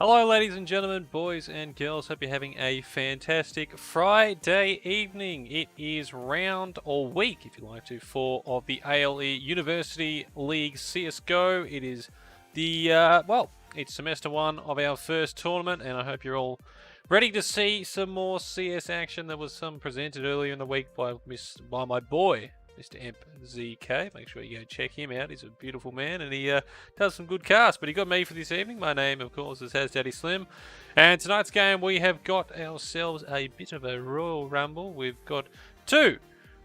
Hello ladies and gentlemen, boys and girls, hope you're having a fantastic Friday evening. It is round or week, if you like to, 4 of the AEL University League CSGO. It is the, it's semester 1 of our first tournament, and I hope you're all ready to see some more CS action. There was some presented earlier in the week by my boy, Mr. Imp ZK. Make sure you go check him out. He's a beautiful man, and he does some good casts. But he got me for this evening. My name, of course, is HazDaddySlim. And tonight's game, we have got ourselves a bit of a Royal Rumble. We've got two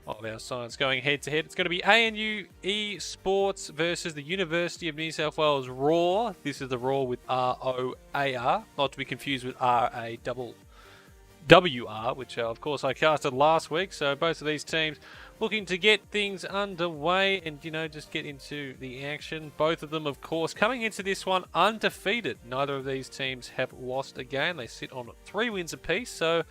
of our sides going head-to-head. It's going to be ANU Esports versus the University of New South Wales Roar. This is the Roar with R-O-A-R, not to be confused with R-A-W-R, which, of course, I casted last week. So both of these teams looking to get things underway and, just get into the action. Both of them, of course, coming into this one undefeated. Neither of these teams have lost a game. They sit on 3 wins apiece. So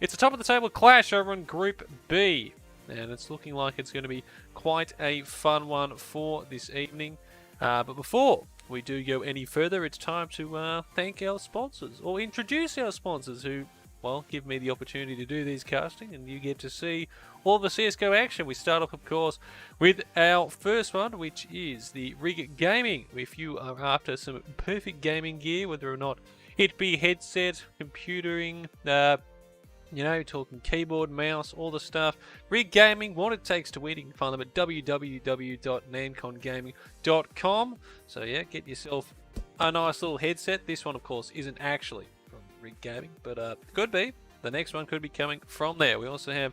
it's a top-of-the-table clash over in Group B. And it's looking like it's going to be quite a fun one for this evening. But before we do go any further, it's time to thank our sponsors, or introduce our sponsors who, well, give me the opportunity to do these casting, and you get to see all the CSGO action. We start off, of course, with our first one, which is the Rig Gaming. If you are after some perfect gaming gear, whether or not it be headset, computering, talking keyboard, mouse, all the stuff. Rig Gaming, what it takes to win. You can find them at www.nancongaming.com. So yeah, get yourself a nice little headset. This one, of course, isn't actually from Rig Gaming, but could be. The next one could be coming from there. We also have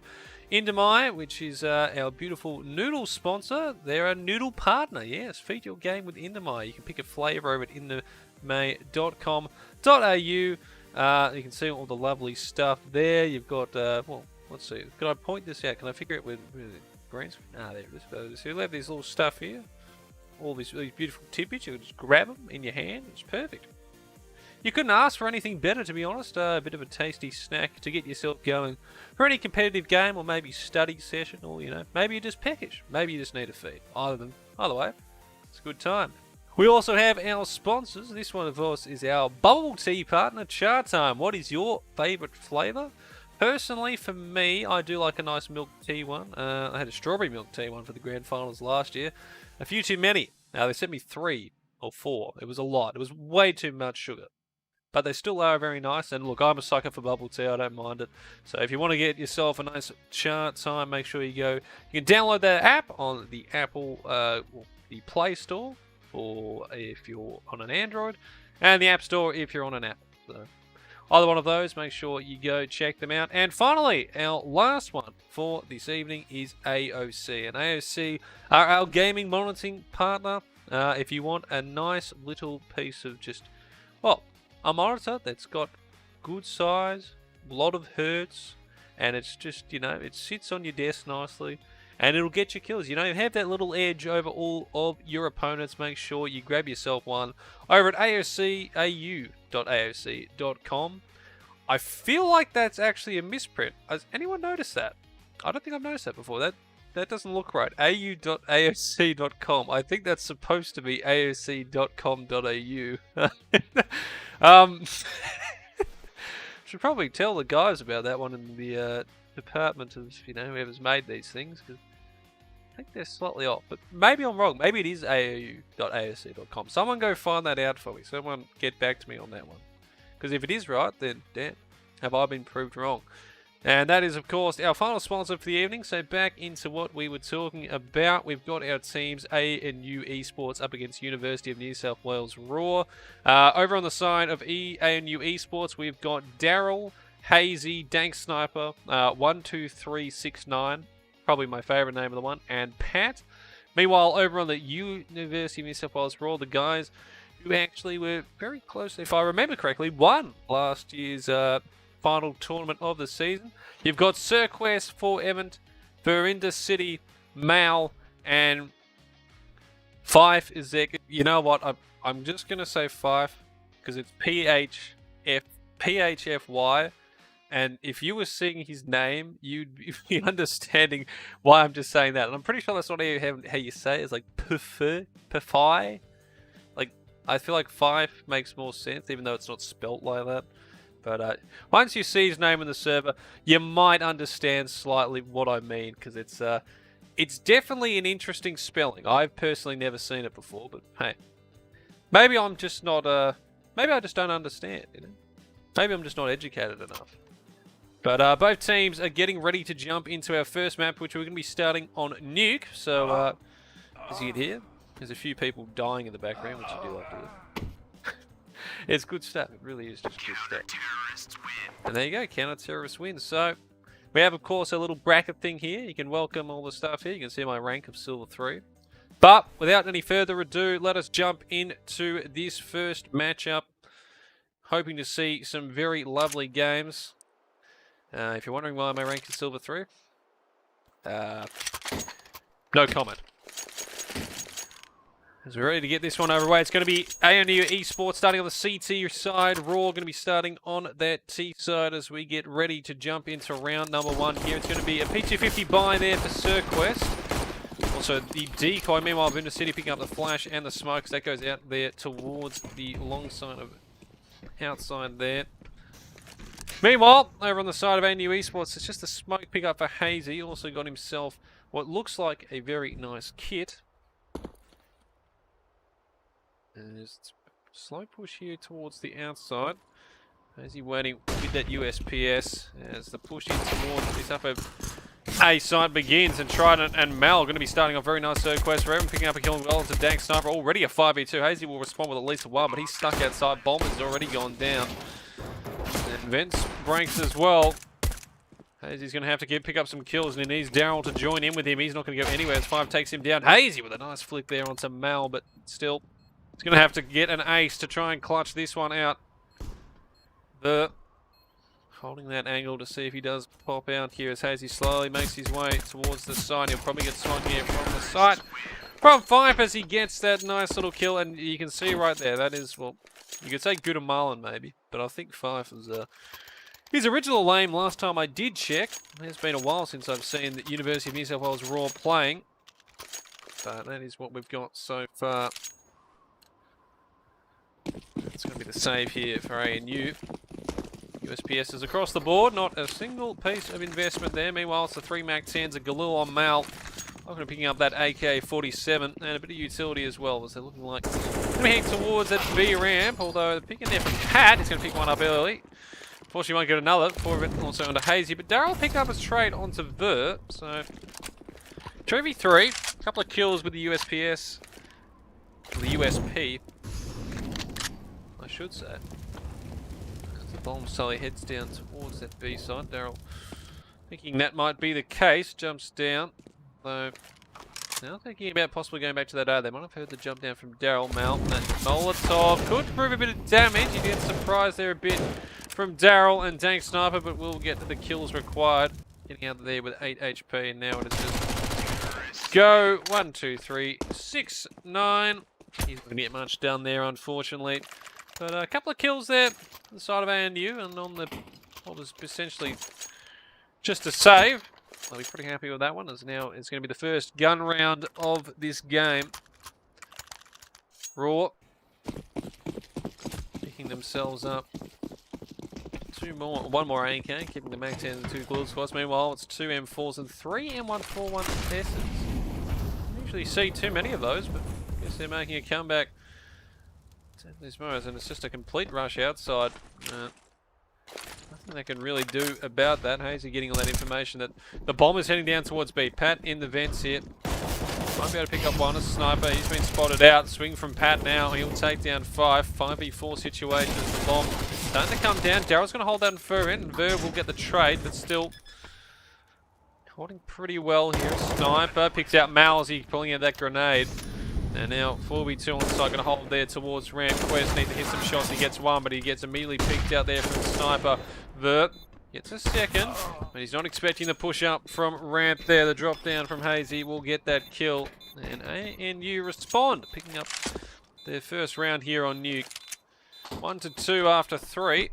Indomie, which is our beautiful noodle sponsor. They're a noodle partner. Yes, feed your game with Indomie. You can pick a flavour over at indomie.com.au. You can see all the lovely stuff there. You've got, let's see. Can I point this out? Can I figure it with green screen? There it is. So you have this little stuff here. All these beautiful tidbits. You can just grab them in your hand. It's perfect. You couldn't ask for anything better, to be honest. A bit of a tasty snack to get yourself going for any competitive game, or maybe study session, or, maybe you're just peckish. Maybe you just need a feed. Either way, it's a good time. We also have our sponsors. This one, of course, is our bubble tea partner, Chatime. What is your favourite flavour? Personally, for me, I do like a nice milk tea one. I had a strawberry milk tea one for the grand finals last year. A few too many. Now, they sent me 3 or 4. It was a lot. It was way too much sugar. But they still are very nice. And look, I'm a sucker for bubble tea. I don't mind it. So if you want to get yourself a nice Chatime, make sure you go. You can download that app on the the Play Store, or if you're on an Android, and the App Store if you're on an Apple. So either one of those, make sure you go check them out. And finally, our last one for this evening is AOC. And AOC are our gaming monitoring partner. If you want a nice little piece of just, a monitor that's got good size, a lot of hertz, and it's just, it sits on your desk nicely, and it'll get you kills. Have that little edge over all of your opponents. Make sure you grab yourself one over at AOC.com. I feel like that's actually a misprint. Has anyone noticed that? I don't think I've noticed that before. That doesn't look right. au.aoc.com. I think that's supposed to be aoc.com.au. Should probably tell the guys about that one in the department of, whoever's made these things, because I think they're slightly off. But maybe I'm wrong. Maybe it is au.aoc.com. Someone go find that out for me. Someone get back to me on that one. Because if it is right, then damn, have I been proved wrong. And that is, of course, our final sponsor for the evening. So back into what we were talking about. We've got our teams, ANU Esports up against University of New South Wales Roar. Over on the side of ANU Esports, we've got Daryl, Hazy, Dank Sniper, 12369, probably my favourite name of the one, and Pat. Meanwhile, over on the University of New South Wales Roar, the guys who actually were very close, if I remember correctly, won last year's final tournament of the season. You've got Cirquest, For Event, Verinda City, Mal, and Fife is there. You know what? I'm just going to say Fife because it's PHFY. And if you were seeing his name, you'd be understanding why I'm just saying that. And I'm pretty sure that's not how you say it. It's like Pfi. Like, I feel like Fife makes more sense, even though it's not spelt like that. But once you see his name in the server, you might understand slightly what I mean, because it's definitely an interesting spelling. I've personally never seen it before, but hey, maybe I'm just not maybe I just don't understand. You know, maybe I'm just not educated enough. But both teams are getting ready to jump into our first map, which we're going to be starting on Nuke. So as you can hear, there's a few people dying in the background, which you do like to do. It's good stuff. It really is just good stuff. And there you go, counter-terrorist wins. So we have, of course, a little bracket thing here. You can welcome all the stuff here. You can see my rank of Silver 3. But without any further ado, let us jump into this first matchup. Hoping to see some very lovely games. If you're wondering why my rank is Silver 3, no comment. As we're ready to get this one overway, it's going to be ANU Esports starting on the CT side. Roar going to be starting on that T side as we get ready to jump into round number 1 here. It's going to be a P250 buy there for SirQuest. Also the decoy, meanwhile Vunda City picking up the flash and the smokes. That goes out there towards the long side of outside there. Meanwhile, over on the side of ANU Esports, it's just a smoke pickup for Hazy. Also got himself what looks like a very nice kit. And just slow push here towards the outside. Hazy waiting with that USPS as the push in towards this upper A side begins. And Trident and Mal going to be starting off very nice SirQuest. Raven picking up a kill well into Dank Sniper. Already a 5v2. Hazy will respond with at least one, but he's stuck outside. Bomb has already gone down. And Vents breaks as well. Hazy's going to have to pick up some kills, and he needs Daryl to join in with him. He's not going to go anywhere as 5 takes him down. Hazy with a nice flick there onto Mal, but still, he's going to have to get an ace to try and clutch this one out. Holding that angle to see if he does pop out here as Hazy slowly makes his way towards the side. He'll probably get swung here from the side. From Fife as he gets that nice little kill, and you can see right there, that is, well, you could say Guatemalan maybe, but I think Fife is his original name last time I did check. It's been a while since I've seen the University of New South Wales Roar playing, but that is what we've got so far. It's going to be the save here for ANU. USPS is across the board, not a single piece of investment there. Meanwhile, it's the 3 MAC-10s, a Galil on Mal. I'm going to be picking up that AK-47 and a bit of utility as well, as they're looking like heading towards that B ramp, although they're picking there from Pat. He's going to pick one up early. Unfortunately, won't get another. 4 of it also onto Hazy, but Daryl picked up his trade onto Ver, so 2v3, a couple of kills with the USPS, the USP, I should say. As the bomb slowly heads down towards that B side, Daryl thinking that might be the case, jumps down, though now thinking about possibly going back to that A. They might have heard the jump down from Daryl. Mal, that Molotov could prove a bit of damage. You get surprised there a bit from Daryl and Dank Sniper, but we'll get to the kills required. Getting out there with 8 HP, and now it is just go 1, 2, 3, 6, 9. He's not going to get much done there, unfortunately. But a couple of kills there on the side of ANU, and on the what was essentially just a save. I'll be pretty happy with that one, as now it's going to be the first gun round of this game. Roar picking themselves up. One more AK, keeping the MAC-10 and 2 Glue Squads. Meanwhile, it's 2 M4s and 3 M141 S's. Don't usually see too many of those, but I guess they're making a comeback at this moment, and it's just a complete rush outside. Nothing they can really do about that. Hazy getting all that information that the bomb is heading down towards B. Pat in the vents here. Might be able to pick up one as Sniper. He's been spotted out. Swing from Pat now. He'll take down 5. 5v4 situation as the bomb starting to come down. Daryl's going to hold that in Ver in. And Ver will get the trade, but still holding pretty well here. Sniper picks out Mal as he's pulling out that grenade. And now 4v2 on the side, going to hold there towards ramp. Quest needs to hit some shots. He gets one, but he gets immediately picked out there from Sniper. Vert gets a second, but he's not expecting the push up from ramp there. The drop down from Hazy will get that kill. And ANU respond, picking up their first round here on Nuke. 1-2 after 3.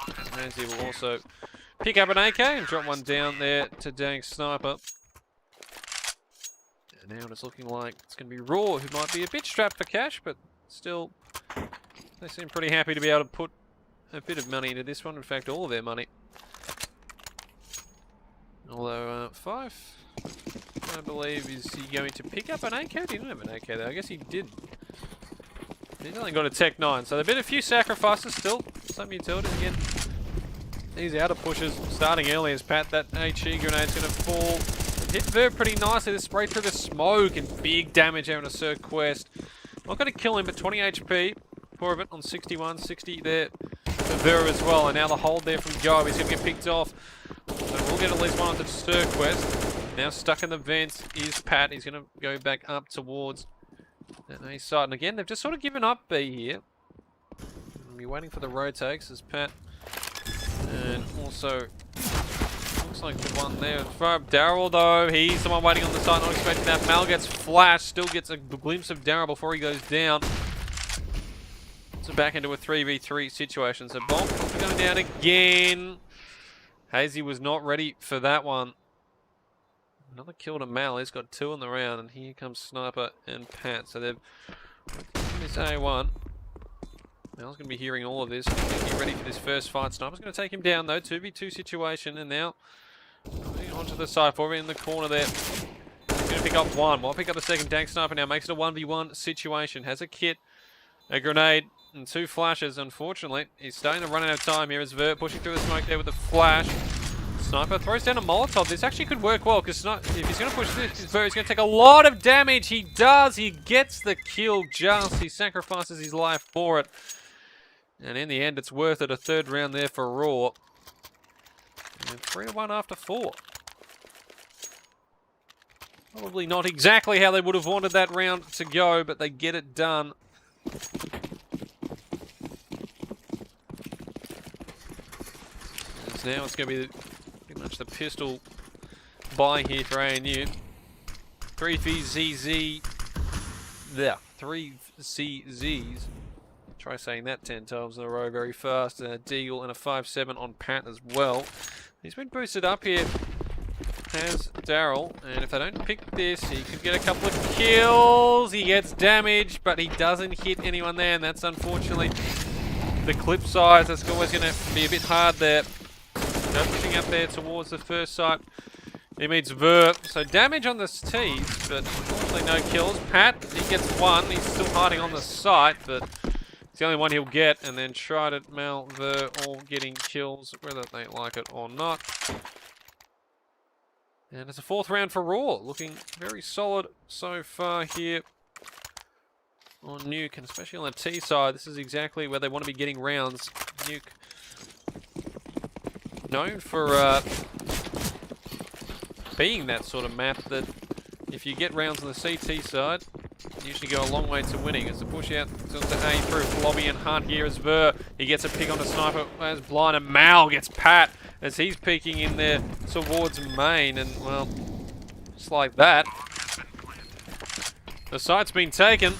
And Hazy will also pick up an AK and drop one down there to Dank Sniper. And now it's looking like it's going to be Roar, who might be a bit strapped for cash, but still, they seem pretty happy to be able to put a bit of money into this one. In fact, all of their money. Although, Fife, I believe, is he going to pick up an AK? He didn't have an AK though. I guess he did. He's only got a Tech 9, so there've been a few sacrifices still. Some utilities again. These outer pushes starting early as Pat. That HE grenade's going to fall. Hit Verb pretty nicely. This spray through the smoke and big damage out on a Sir Quest. Not going to kill him, but 20 HP. 4 of it on 61, 60 there for Verb as well. And now the hold there from Go. He's going to get picked off. So we'll get at least one onto Sir Quest. Now stuck in the vents is Pat. He's going to go back up towards that A side. And again, they've just sort of given up B here. We'll be waiting for the rotates as Pat. And also, looks like the one there. Daryl though, he's the one waiting on the side, not expecting that. Mal gets flashed, still gets a glimpse of Daryl before he goes down. So back into a 3v3 situation. So Bomb going down again. Hazy was not ready for that one. Another kill to Mal. He's got 2 on the round, and here comes Sniper and Pat. So they've this A1. Mal's going to be hearing all of this. Get ready for this first fight. Sniper's going to take him down though. 2v2 situation, and now moving onto the side for him in the corner there. He's going to pick up one. Might pick up the second. Dank Sniper now makes it a 1v1 situation. Has a kit, a grenade, and 2 flashes. Unfortunately, he's starting to run out of time here as Vert pushing through the smoke there with the flash. Sniper throws down a Molotov. This actually could work well because if he's going to push this, he's going to take a lot of damage. He does. He gets the kill just. He sacrifices his life for it. And in the end, it's worth it. A 3rd round there for Roar. And 3-1 after 4. Probably not exactly how they would have wanted that round to go, but they get it done. And now it's going to be pretty much the pistol buy here for ANU. 3VZZ. There. 3 CZs. Try saying that 10 times in a row very fast. And a Deagle and a 5-7 on Pat as well. He's been boosted up here. Has Daryl. And if they don't pick this, he could get a couple of kills. He gets damage, but he doesn't hit anyone there. And that's unfortunately the clip size. That's always going to be a bit hard there. Now pushing up there towards the first site. He meets Ver. So damage on the T's, but unfortunately no kills. Pat, he gets 1. He's still hiding on the site, but it's the only one he'll get, and then Trident, Mal, Ver, all getting kills, whether they like it or not. And it's a 4th round for Roar, looking very solid so far here on Nuke, and especially on the T side. This is exactly where they want to be getting rounds. Nuke, known for being that sort of map that if you get rounds on the CT side, usually go a long way to winning. As the push out to A through Lobby and Hunt here as Ver. He gets a pick on the Sniper as Blind, and Mal gets Pat as he's peeking in there towards main, and well, just like that, the site's been taken.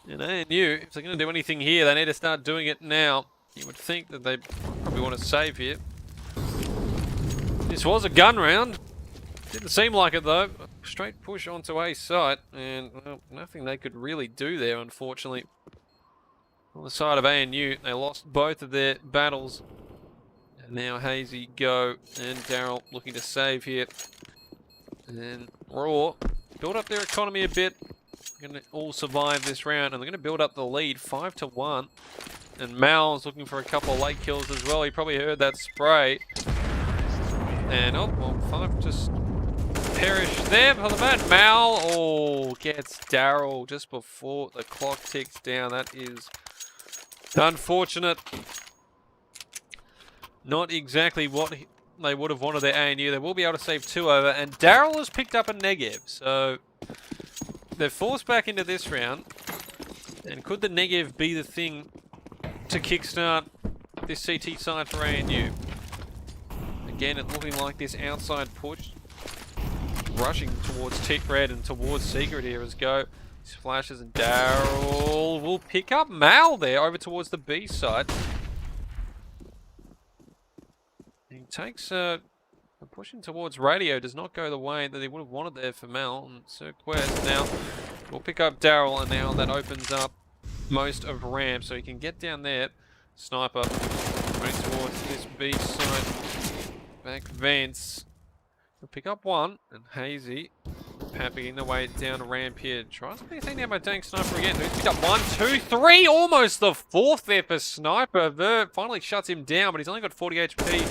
And ANU, if they're going to do anything here, they need to start doing it now. You would think that they probably want to save here. This was a gun round. Didn't seem like it though. Straight push onto A site, and well, nothing they could really do there, unfortunately. On the side of ANU, they lost both of their battles. And now Hazy, Go, and Daryl looking to save here. And then Roar build up their economy a bit. They're going to all survive this round, and they're going to build up the lead 5-1. And Mal's looking for a couple of late kills as well. He probably heard that spray. And oh, well, 5 just perished there for the man. Mal gets Daryl just before the clock ticks down. That is unfortunate. Not exactly what they would have wanted their ANU. They will be able to save 2 over, and Daryl has picked up a negative, so they're forced back into this round. And could the negative be the thing to kickstart this CT side for ANU? Again, it's looking like this outside push, rushing towards Tick Red and towards Secret here as Go. These flashes, and Daryl will pick up Mal there over towards the B side. He takes pushing towards Radio, does not go the way that he would have wanted there for Mal. And Sir Quest now We'll pick up Daryl, and now that opens up most of ramp, so he can get down there. Sniper running towards this B side. Back vents. We'll pick up one, and Hazy papping the way down ramp here. Tries to be seen there by Dank Sniper again. He's picked up 1, 2, 3, almost the 4th there for Sniper. Vert finally shuts him down, but he's only got 40 HP.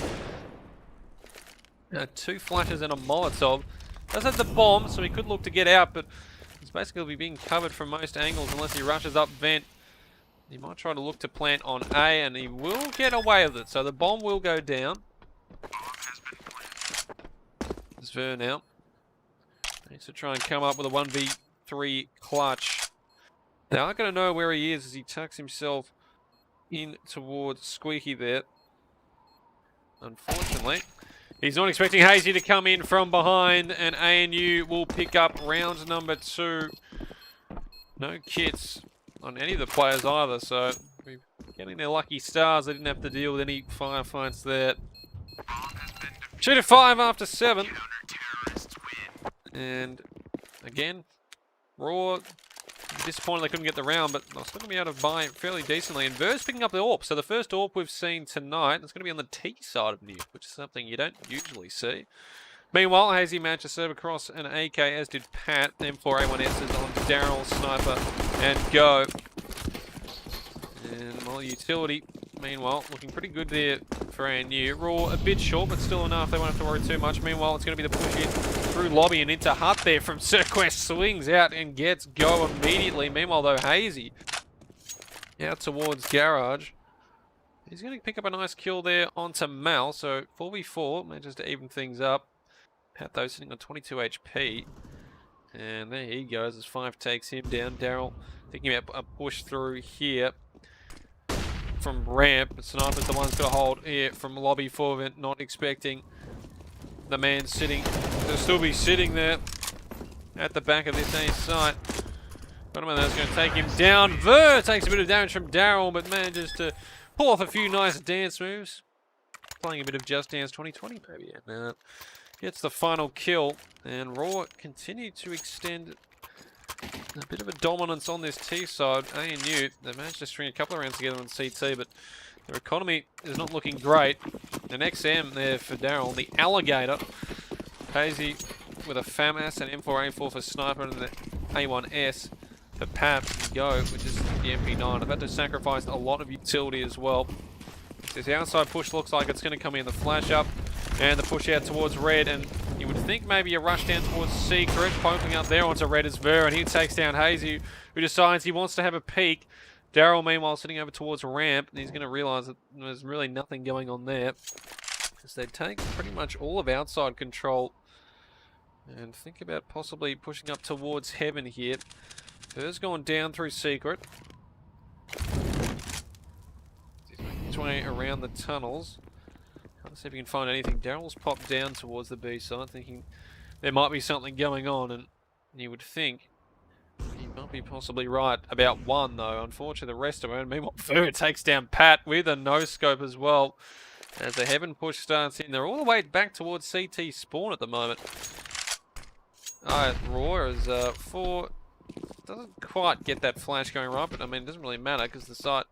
2 flashes and a Molotov. Does have the bomb, so he could look to get out, but he's basically being covered from most angles unless he rushes up vent. He might try to look to plant on A, and he will get away with it. So the bomb will go down. There's Ver now. Needs to try and come up with a 1v3 clutch. They aren't going to know where he is as he tucks himself in towards Squeaky there. Unfortunately, he's not expecting Hazy to come in from behind, and ANU will pick up round number 2. No kits on any of the players either, so we're getting their lucky stars. They didn't have to deal with any firefights there. 2-5 after 7. And again, Roar, disappointed they couldn't get the round, but they're still going to be able to buy fairly decently. And Ver's picking up the AWP. So the first AWP we've seen tonight, it's going to be on the T side of Nuke, which is something you don't usually see. Meanwhile, Hazy managed to serve across an AK, as did Pat. M4A1S's on Daryl, Sniper, and Go. And well, utility, meanwhile, looking pretty good there for ANU. Raw a bit short, but still enough. They won't have to worry too much. Meanwhile, it's going to be the push in through lobby and into hut there from Cirquest. Swings out and gets Go immediately. Meanwhile, though, Hazy out towards Garage. He's going to pick up a nice kill there onto Mal. So 4v4 manages to even things up. Pat, though, sitting on 22 HP. And there he goes as 5 takes him down. Daryl thinking about a push through here from ramp. But Sniper's the one's got to hold here from lobby forward, not expecting the man sitting to still be sitting there at the back of this A site. But that's going to take him down. Ver takes a bit of damage from Daryl, but manages to pull off a few nice dance moves. Playing a bit of Just Dance 2020 maybe. And gets the final kill, and Raw continue to extend a bit of a dominance on this T side. ANU, they managed to string a couple of rounds together on CT, but their economy is not looking great. An XM there for Daryl, the Alligator. Hazy with a FAMAS and M4A4 for Sniper, and the A1S for Pap and Go, which is the MP9. I've had to sacrifice a lot of utility as well. This outside push looks like it's going to come in. The flash up and the push out towards Red, and you would think maybe a rush down towards Secret, poking up there onto Red as Ver, and he takes down Hazy, who decides he wants to have a peek. Daryl, meanwhile, sitting over towards ramp, and he's going to realise that there's really nothing going on there, because they take pretty much all of outside control, and think about possibly pushing up towards Heaven here. Ver's gone down through Secret. He's making his way around the tunnels. Can't see if he can find anything. Daryl's popped down towards the B side, thinking there might be something going on, and you would think he might be possibly right about one, though. Unfortunately, the rest of it. Meanwhile, Ver takes down Pat with a no-scope as well. As the Heaven push starts in, they're all the way back towards CT spawn at the moment. Roar is 4. Doesn't quite get that flash going right, but I mean, it doesn't really matter because the site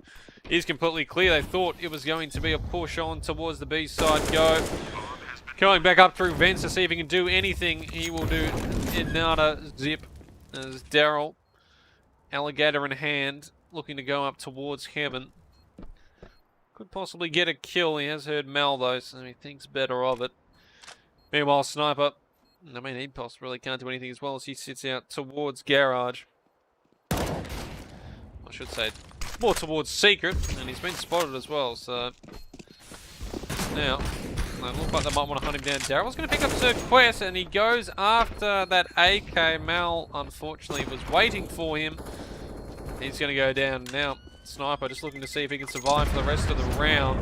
is completely clear. They thought it was going to be a push on towards the B side. Go. Going back up through vents to see if he can do anything. He will do another zip as Daryl, Alligator in hand, looking to go up towards Heaven. Could possibly get a kill. He has heard Mal though, so he thinks better of it. Meanwhile, Sniper, I mean, he possibly really can't do anything as well as he sits out towards Garage. I should say more towards Secret, and he's been spotted as well, so now it looks like they might want to hunt him down. Daryl's going to pick up Cirquest, and he goes after that AK. Mal, unfortunately, was waiting for him. He's going to go down now. Sniper just looking to see if he can survive for the rest of the round.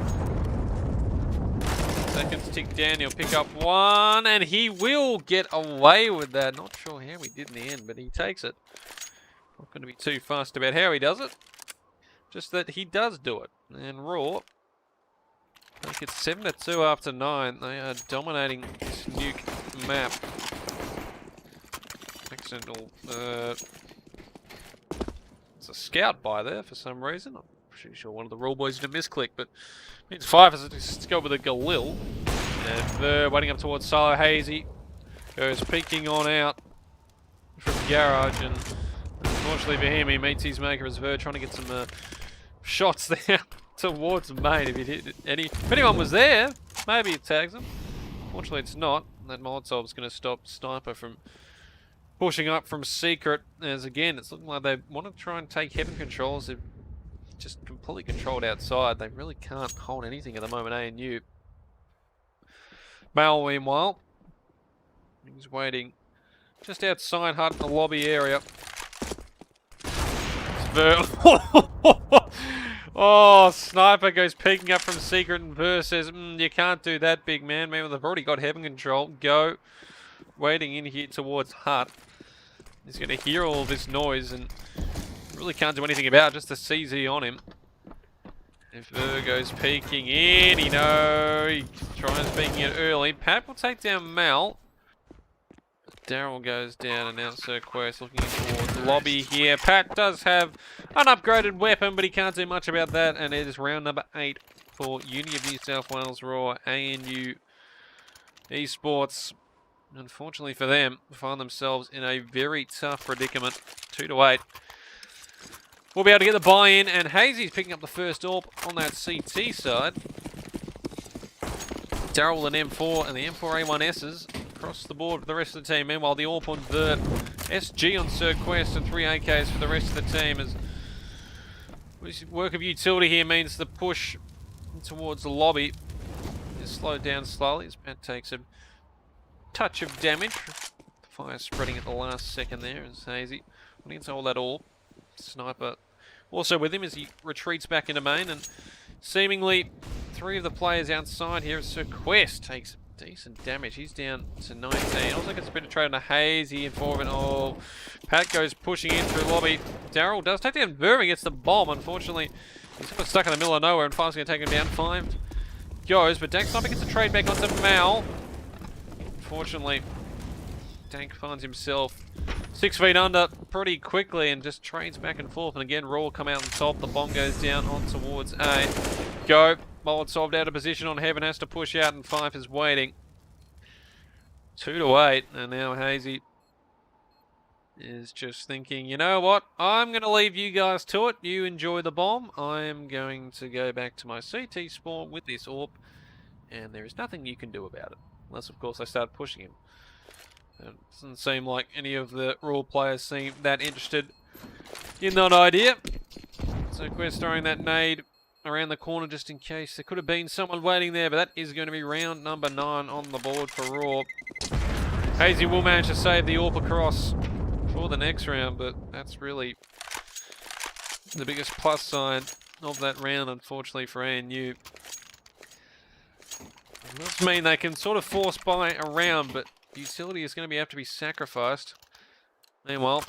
Seconds tick down, he'll pick up one, and he will get away with that. Not sure how he did in the end, but he takes it. Not going to be too fussed about how he does it. Just that he does do it. And Raw, I think it's 7-2 after 9. They are dominating this Nuke map. Accidental a scout by there for some reason. I'm pretty sure one of the rule boys did a misclick, but means 5 has to go with a Galil. And waiting up towards Silo. Hazy goes peeking on out from Garage, and unfortunately for him, he meets his maker as Ver, trying to get some shots there towards main. If anyone was there, maybe it tags him. Fortunately, it's not. That Molotov's going to stop Sniper from pushing up from Secret, as again, it's looking like they want to try and take Heaven controls. They've just completely controlled outside. They really can't hold anything at the moment, ANU. Mal, meanwhile, he's waiting just outside Hut in the lobby area. Oh, Sniper goes peeking up from Secret, and Ver says, you can't do that, big man. Maybe they've already got Heaven control. Go. Waiting in here towards Hut. He's going to hear all this noise and really can't do anything about it, just a CZ on him. If Ver goes peeking in, he tries peeking it early. Pat will take down Mal. Daryl goes down, and now Sir Quest looking towards the lobby here. Pat does have an upgraded weapon, but he can't do much about that, and it is round number 8 for Uni of New South Wales Roar, ANU Esports. Unfortunately for them, find themselves in a very tough predicament. 2-8. We'll be able to get the buy-in, and Hazy's picking up the first AWP on that CT side. Daryl with an M4 and the M4A1Ss across the board for the rest of the team. Meanwhile, the AWP on Vert, SG on Sir Quest, and 3 AKs for the rest of the team. As work of utility here means the push towards the lobby is slowed down slowly as Pat takes a touch of damage. Fire spreading at the last second there as Hazy wanting to hold that AWP. Sniper also with him as he retreats back into main, and seemingly 3 of the players outside here as Sir Quest takes decent damage. He's down to 19. Also gets a bit of trade on a Hazy and 4 of it. Oh, Pat goes pushing in through lobby. Daryl does take down Verving, gets the bomb. Unfortunately, he's got stuck in the middle of nowhere, and 5's going to take him down. 5 goes, but Dank Sniper gets a trade back onto Mal. Unfortunately, Dank finds himself 6 feet under pretty quickly and just trades back and forth. And again, Raw come out on top. The bomb goes down on towards A. Go. Molotov out of position on Heaven, has to push out, and 5 is waiting. 2-8, and now Hazy is just thinking, you know what? I'm going to leave you guys to it. You enjoy the bomb. I am going to go back to my CT spawn with this AWP, and there is nothing you can do about it. Unless, of course, I start pushing him. It doesn't seem like any of the Raw players seem that interested in that idea. So Quest throwing that nade around the corner just in case there could have been someone waiting there, but that is going to be round number 9 on the board for Raw. Hazy will manage to save the AWP across for the next round, but that's really the biggest plus sign of that round, unfortunately, for ANU. It does mean they can sort of force by a round, but utility is going to have to be sacrificed. Meanwhile,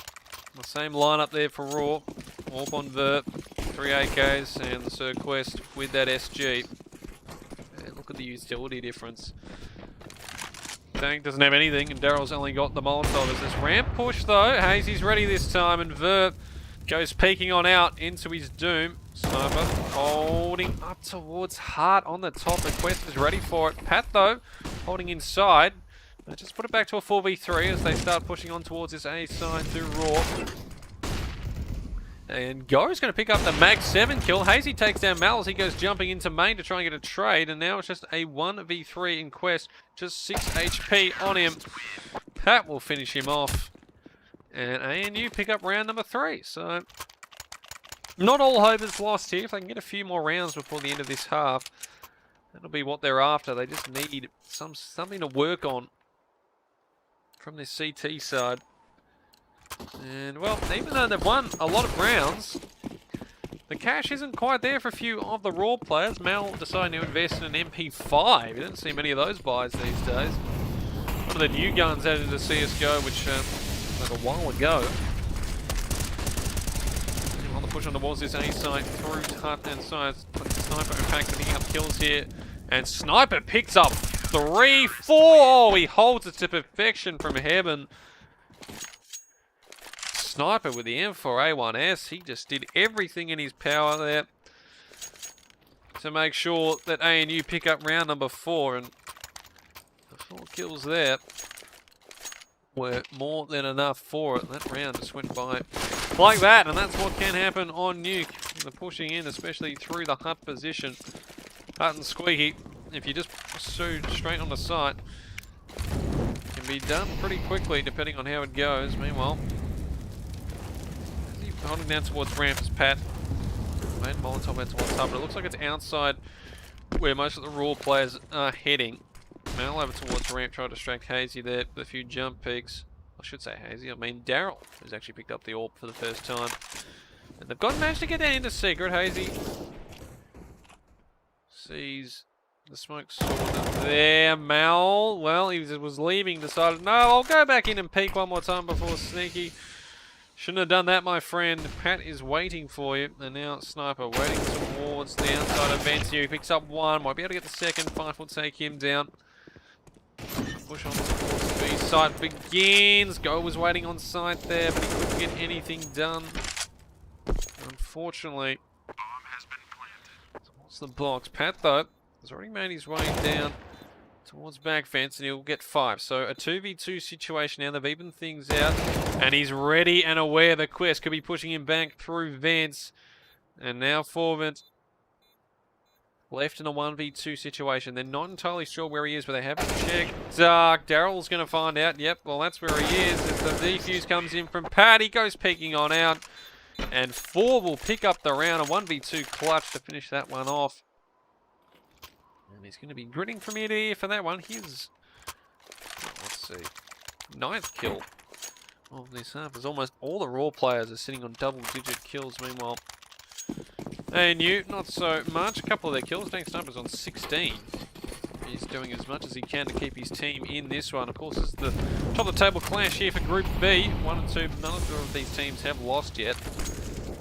the same lineup there for Raw. AWP on Vert, 3 AKs, and the Sir Quest with that SG. And look at the utility difference. Dank doesn't have anything, and Daryl's only got the Molotov. As this ramp push though, Hazy's ready this time, and Vert goes peeking on out into his doom. Sniper holding up towards Hart on the top. The Quest is ready for it. Pat though, holding inside. They just put it back to a 4v3 as they start pushing on towards this A side through Raw. And Go's going to pick up the Mag 7 kill. Hazy takes down Mal as he goes jumping into main to try and get a trade. And now it's just a 1v3 in Quest. Just 6 HP on him. Pat will finish him off. And ANU pick up round number 3. So, not all hope is lost here. If they can get a few more rounds before the end of this half, that'll be what they're after. They just need something to work on from this CT side. And, well, even though they've won a lot of rounds, the cash isn't quite there for a few of the Raw players. Mal deciding to invest in an MP5. You don't see many of those buys these days. One of the new guns added to CSGO, which like a while ago. On the push on towards this A site through Hut and Sniper, in fact, picking up kills here. And Sniper picks up 3, 4. Oh, he holds it to perfection from Heaven. Sniper with the M4A1S. He just did everything in his power there to make sure that ANU pick up round number 4, and the 4 kills there were more than enough for it. That round just went by like that, and that's what can happen on Nuke. They're pushing in, especially through the hut position. Hut and Squeaky, if you just pursue straight on the site, can be done pretty quickly depending on how it goes. Meanwhile, he's holding down towards ramp as Pat made Molotov out towards hub, but it looks like it's outside where most of the Roar players are heading. Mal over towards ramp, trying to distract Hazy there with a few jump peaks. I should say Hazy, I mean Daryl, who's actually picked up the AWP for the first time. And they've managed to get that into secret. Hazy sees the smoke sort of there. Mal, well, he was leaving, decided, no, I'll go back in and peek one more time before Sneaky. Shouldn't have done that, my friend. Pat is waiting for you. And now Sniper waiting towards the outside of vents here. He picks up one, might be able to get the second. 5 will take him down. Push on towards the B site begins. Go was waiting on site there, but he couldn't get anything done. Unfortunately. Towards the box. Pat, though, has already made his way down towards back fence, and he'll get 5. So a 2v2 situation now. They've evened things out, and he's ready and aware the Quest could be pushing him back through vents. And now Forvent left in a 1v2 situation. They're not entirely sure where he is, but they haven't checked. Daryl's going to find out. Yep, well, that's where he is. As the defuse comes in from Pat, he goes peeking on out. And 4 will pick up the round. A 1v2 clutch to finish that one off. And he's going to be gritting from ear to ear for that one. His, let's see, 9th kill of this half. As almost all the Raw players are sitting on double-digit kills. Meanwhile, ANU, not so much. A couple of their kills. Dank Sniper's on 16. He's doing as much as he can to keep his team in this one. Of course, this is the top of the table clash here for Group B. 1 and 2, none of these teams have lost yet.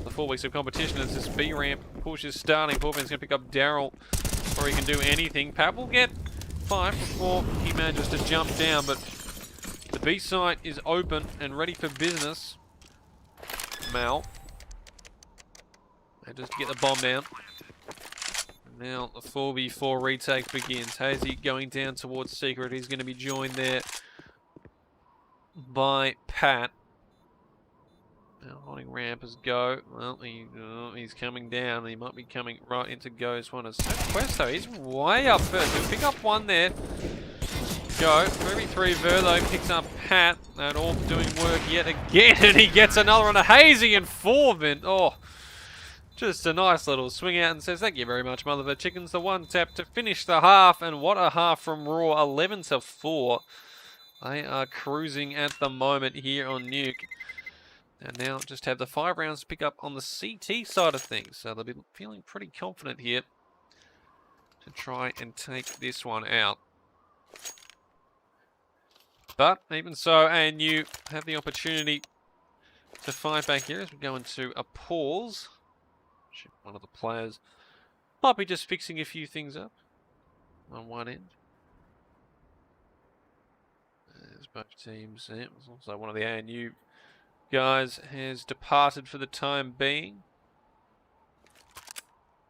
The 4 weeks of competition as this B ramp push is starting. Corbin's going to pick up Daryl before he can do anything. Pat will get 5 before he manages to jump down, but the B site is open and ready for business. Mal. And just to get the bomb down. Now the 4v4 retake begins. Hazy going down towards Secret. He's going to be joined there by Pat. Now holding ramp as Go. Well, he's coming down. He might be coming right into Go's one. As Quest though, he's way up first. He'll pick up one there. Go. 3v3 Verlo picks up Pat. That all doing work yet again. And he gets another on a Hazy and Forvent. Oh. Just a nice little swing out and says, thank you very much, Mother of the Chickens. The one tap to finish the half, and what a half from Raw, 11-4. They are cruising at the moment here on Nuke. And now just have the 5 rounds to pick up on the CT side of things. So they'll be feeling pretty confident here to try and take this one out. But even so, ANU have the opportunity to fight back here as we go into a pause. One of the players might be just fixing a few things up on one end. There's both teams. There's also one of the ANU guys has departed for the time being.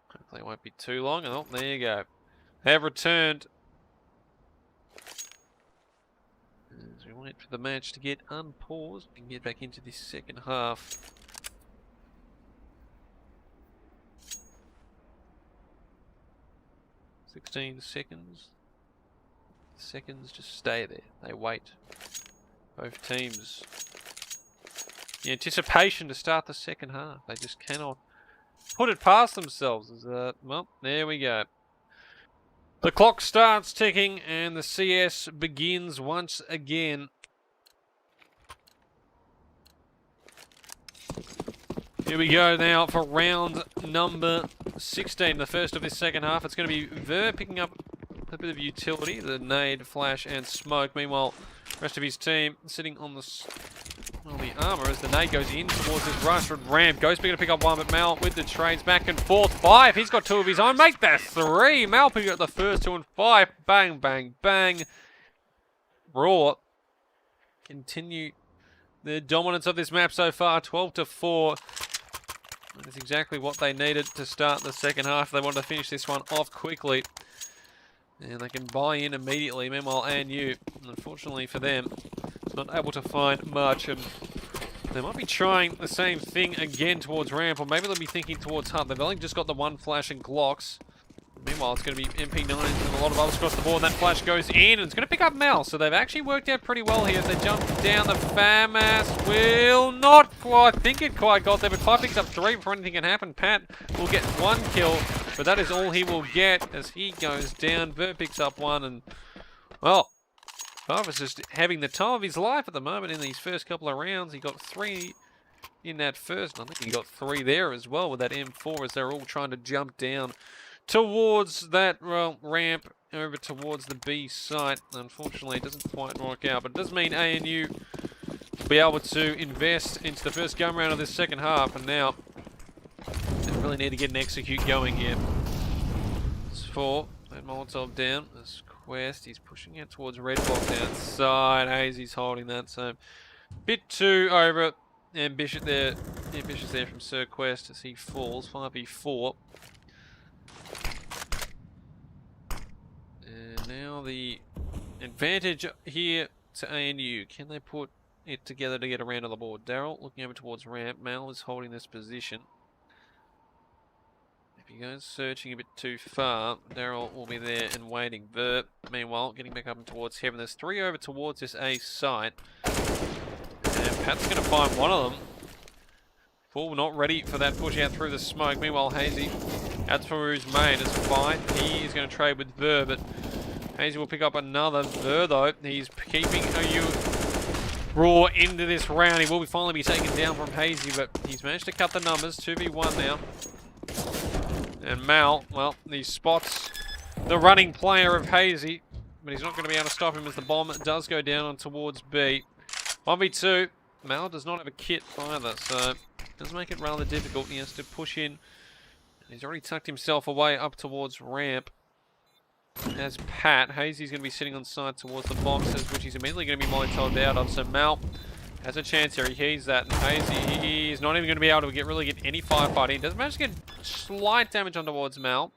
Hopefully it won't be too long. Oh, there you go. They have returned. As we wait for the match to get unpaused and get back into this second half. 16 seconds. Seconds just stay there. They wait. Both teams. The anticipation to start the second half. They just cannot put it past themselves. Well, there we go. The clock starts ticking and the CS begins once again. Here we go now for round number 16, the first of this second half. It's going to be Ver picking up a bit of utility, the nade, flash, and smoke. Meanwhile, the rest of his team sitting on the armor as the nade goes in towards this rush from ramp. Goes big to pick up one, but Mal with the trades back and forth. 5, he's got 2 of his own. Make that 3. Mal picking up the first 2 and 5. Bang, bang, bang. Raw continue the dominance of this map so far, 12-4. That's exactly what they needed to start the second half. They wanted to finish this one off quickly. And they can buy in immediately. Meanwhile, ANU, unfortunately for them, not able to find much. And they might be trying the same thing again towards ramp, or maybe they'll be thinking towards hut. They've only just got the one flash and Glocks. Meanwhile, it's going to be MP9s and a lot of others across the board. And that flash goes in, and it's going to pick up Mal. So they've actually worked out pretty well here. As they jump down, the FAMAS will not quite think it quite got there, but 5 picks up 3 before anything can happen. Pat will get 1 kill, but that is all he will get as he goes down. Ver picks up 1, and, well, Farf is just having the time of his life at the moment in these first couple of rounds. He got 3 in that first, and I think he got 3 there as well with that M4 as they're all trying to jump down towards that, well, ramp over towards the B site. Unfortunately, it doesn't quite work out, but it does mean ANU will be able to invest into the first gun round of this second half, and now they really need to get an execute going here. It's 4, that Molotov down, this Quest, he's pushing out towards Red Box outside, Hazy's holding that, so bit too over ambitious there from Sir Quest as he falls, 5v4. And now the advantage here to ANU. Can they put it together to get around to the board? Daryl looking over towards ramp. Mal is holding this position. If he goes searching a bit too far, Daryl will be there and waiting. Vert, meanwhile, getting back up towards heaven. There's 3 over towards this A site. And Pat's going to find one of them. Full not ready for that push out through the smoke. Meanwhile, Hazy out for his main is fine. He is going to trade with Ver, but Hazy will pick up another. Ver, though, he's keeping ANU Roar into this round. He will finally be taken down from Hazy, but he's managed to cut the numbers. 2v1 now. And Mal, well, he spots the running player of Hazy, but he's not going to be able to stop him as the bomb does go down on towards B. 1v2. Mal does not have a kit either, so it does make it rather difficult. He has to push in. He's already tucked himself away up towards ramp. As Pat, Hazy's going to be sitting on side towards the boxes, which he's immediately going to be Molotov'd out of. So Mal has a chance here. He hears that, and Hazy, he's not even going to be able to really get any firefighting. He does manage to get slight damage on towards Mal.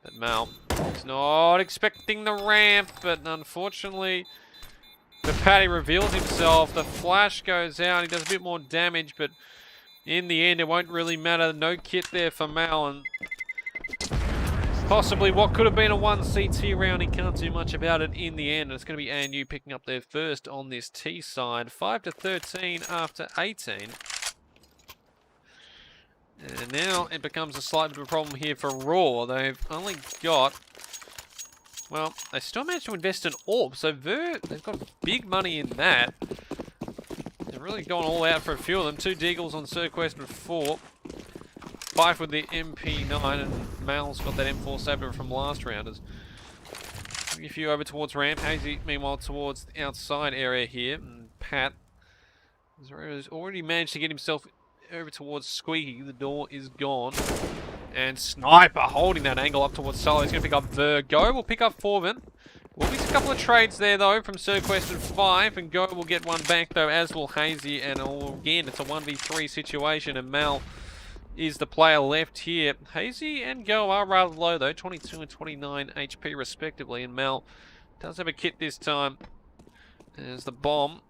But Mal is not expecting the ramp, but unfortunately, the Patty reveals himself. The flash goes out. He does a bit more damage, but in the end, it won't really matter. No kit there for Mal, and possibly what could have been a 1 CT round. He can't do much about it in the end. It's going to be ANU picking up their first on this T side. 5-13 after 18. And now it becomes a slight bit of a problem here for Roar. They've only got, well, they still managed to invest in Orb. So they've got big money in that. They've really gone all out for a few of them. 2 Deagles on Sir Quest with 4. 5 with the MP9, and Mal's got that M4 Saber from last rounders. A few over towards ramp. Hazy, meanwhile, towards the outside area here. And Pat has already managed to get himself over towards Squeaky. The door is gone. And Sniper holding that angle up towards Solo. He's going to pick up Virgo. We'll pick up Forvin. Will be a couple of trades there, though, from Sir Quest and 5. And Go will get one back, though, as will Hazy. And again, it's a 1v3 situation. And Mal is the player left here. Hazy and Go are rather low, though. 22 and 29 HP, respectively. And Mal does have a kit this time. As the bomb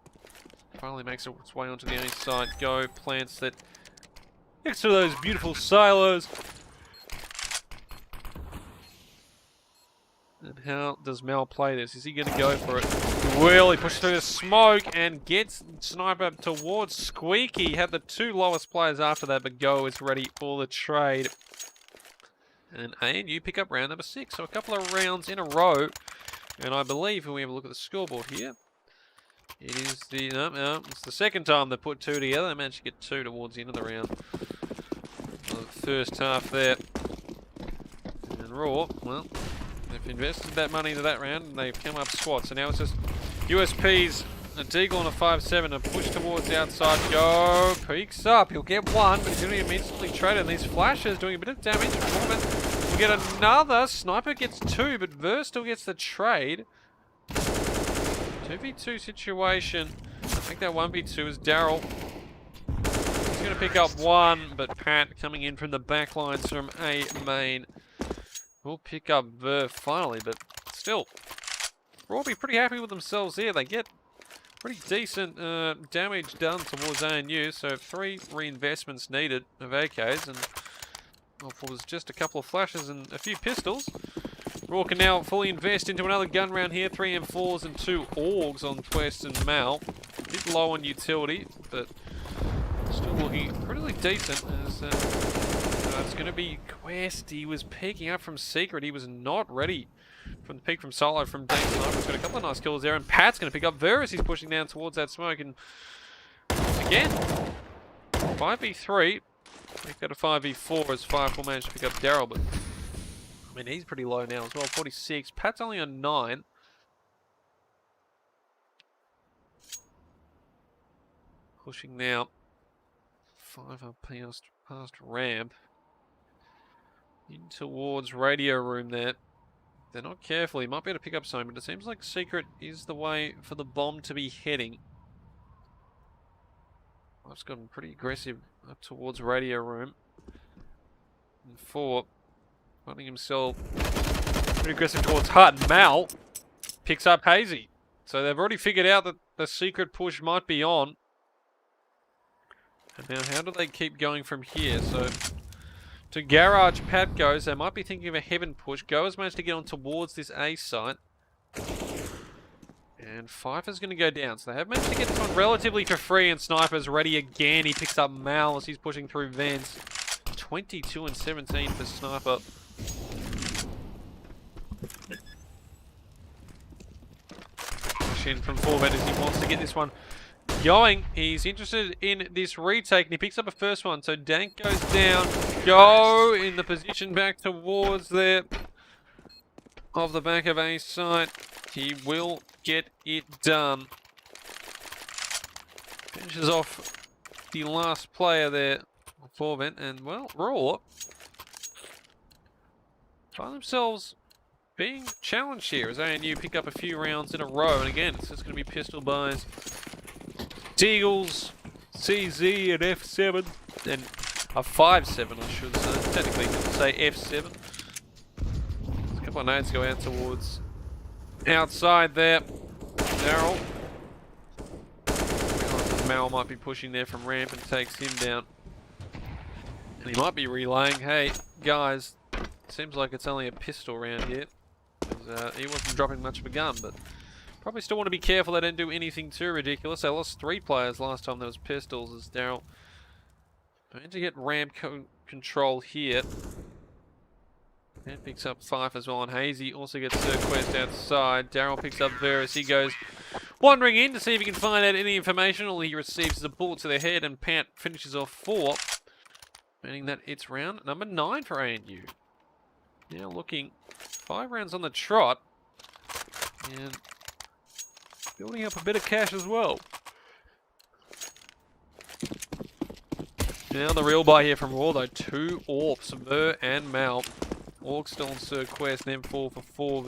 finally makes its way onto the A side. Go plants that next to those beautiful silos. And how does Mal play this? Is he going to go for it? Well, he pushes through the smoke and gets Sniper towards Squeaky. Had the 2 lowest players after that, but Go is ready for the trade. And ANU pick up round number 6. So a couple of rounds in a row. And I believe when we have a look at the scoreboard here, it is the it's the second time they put 2 together. They managed to get 2 towards the end of the round. The first half there. And Raw, well, they've invested that money into that round, and they've come up squat. So now it's just USP's a Deagle on a 5-7 and push towards the outside. Go peeks up. He'll get 1, but he's going to be immediately traded. And these flashes doing a bit of damage. We'll get another. Sniper gets 2, but Ver still gets the trade. 2v2 situation. Make that 1v2 as Daryl. He's going to pick up one, but Pat coming in from the back lines from A main will pick up Ver finally, but still, Roar will be pretty happy with themselves here. They get pretty decent damage done towards ANU, so 3 reinvestments needed of AKs, and well, it was just a couple of flashes and a few pistols. Roar can now fully invest into another gun round here, 3 M4s and 2 AUGs on Quest and Mal. A bit low on utility, but still looking pretty decent as it's going to be Quest. He was peeking up from Secret. He was not ready from the peek from Solo from Dane Sniper. He's got a couple of nice kills there, and Pat's going to pick up Verus. He's pushing down towards that smoke, and again, 5v3. Make that a 5v4 as 5 will manage to pick up Daryl, but I mean, he's pretty low now as well, 46. Pat's only on 9. Pushing now 5 up past ramp. In towards radio room there. If they're not careful, he might be able to pick up something, but it seems like Secret is the way for the bomb to be heading. I've gotten pretty aggressive up towards radio room. And 4, finding himself pretty aggressive towards Hut. And Mal picks up Hazy. So they've already figured out that the Secret push might be on. And now how do they keep going from here? So to Garage, Pat goes. They might be thinking of a heaven push. Go has managed to get on towards this A site. And Pfeiffer's going to go down. So they have managed to get this one relatively for free. And Sniper's ready again. He picks up Mal as he's pushing through vents. 22 and 17 for Sniper. Push in from 4 vendors. He wants to get this one going. He's interested in this retake, and he picks up a first one. So Dank goes down. Go in the position back towards there of the back of A site. He will get it done. Finishes off the last player there for Vent, and well, Roar find themselves being challenged here as ANU pick up a few rounds in a row, and again, it's just going to be pistol buys. Deagles, CZ, and F7, and a 5-7, I should say. Technically, you could say F7. There's a couple of nades go out towards outside there. Daryl. Mal might be pushing there from ramp and takes him down. And he might be relaying, hey, guys, seems like it's only a pistol round here. He wasn't dropping much of a gun, but probably still want to be careful they don't do anything too ridiculous. They lost 3 players last time there was pistols as Daryl managed to get ramp control here. And picks up 5 as well, and Hazy also gets Quest outside. Daryl picks up Verus. He goes wandering in to see if he can find out any information. All he receives is a bullet to the head, and Pant finishes off 4, meaning that it's round number 9 for ANU. Now looking 5 rounds on the trot, and building up a bit of cash as well. Now the real buy here from Roar though, 2 AWPs, Ver and Mal. AUG still on Sir Quest, and M4 for 4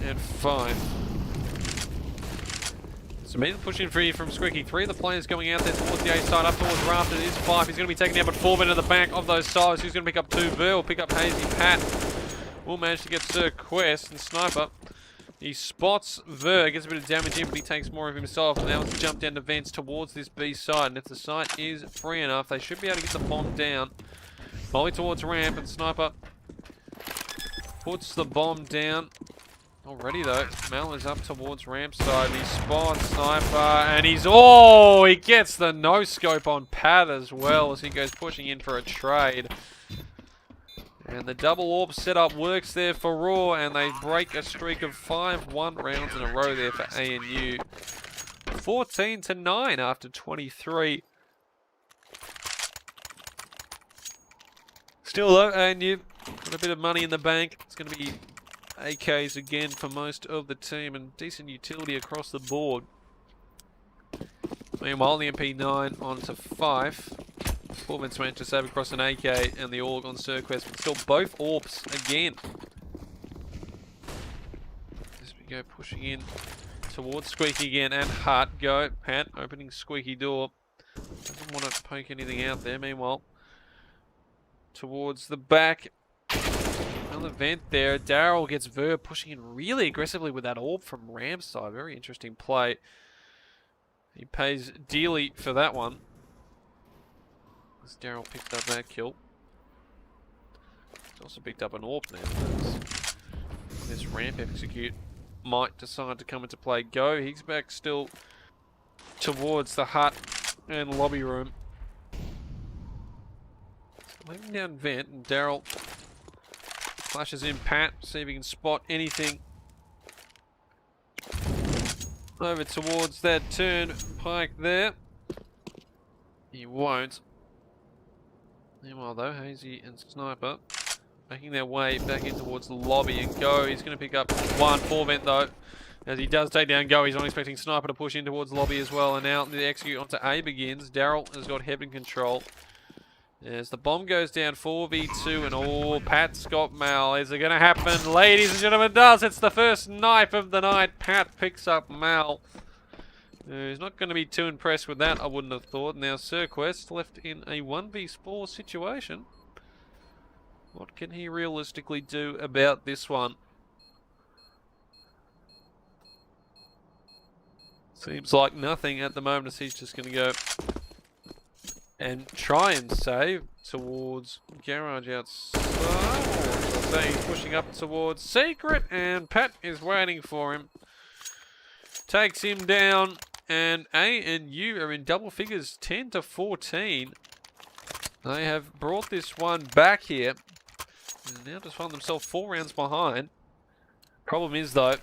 and 5. So immediately pushing free from Squeaky. 3 of the players going out there towards the A side, up towards Raft. It is 5. He's going to be taken down, but 4 men in the back of those sides. Who's going to pick up 2? Ver will pick up Hazy. Pat will manage to get Sir Quest, and Sniper. He spots Ver, gets a bit of damage in, but he takes more of himself. And now it's jump down to vents towards this B side. And if the site is free enough, they should be able to get the bomb down. Volley towards ramp, and Sniper puts the bomb down. Already though, Mal is up towards ramp side. He spots Sniper, and he gets the no-scope on Pat as well as he goes pushing in for a trade. And the double AWP setup works there for Roar, and they break a streak of 5-1 rounds in a row there for ANU. 14-9 after 23. Still though, ANU got a bit of money in the bank. It's going to be AKs again for most of the team, and decent utility across the board. Meanwhile, the MP9 onto 5. 4 minutes managed to save across an AK, and the AUG on Sir Quest, but still both AWPs again. As we go pushing in towards Squeaky again, and Hart. Go. Pat opening Squeaky door. Doesn't want to poke anything out there. Meanwhile, towards the back. Another vent there. Daryl gets Ver pushing in really aggressively with that orb from Ram's side. Very interesting play. He pays dearly for that one. As Daryl picked up that kill. He's also picked up an orb now. This ramp execute might decide to come into play. Go. He's back still towards the hut and lobby room. Laying down vent, and Daryl flashes in Pat, see if he can spot anything. Over towards that turn pike there. He won't. Meanwhile though, Hazy and Sniper making their way back in towards the lobby, and Go, he's going to pick up one 4-vent though. As he does take down Go, he's not expecting Sniper to push in towards the lobby as well, and now the execute onto A begins. Daryl has got Heaven control. As the bomb goes down, 4v2, and oh, Pat's got Mal. Is it going to happen? Ladies and gentlemen, it does. It's the first knife of the night. Pat picks up Mal. He's not going to be too impressed with that, I wouldn't have thought. Now, Sirquest left in a 1v4 situation. What can he realistically do about this one? Seems like nothing at the moment, as he's just going to go and try and save towards Garage outside. So he's pushing up towards Secret, and Pat is waiting for him. Takes him down, and ANU are in double figures, 10-14. They have brought this one back here, and now just find themselves 4 rounds behind. Problem is though,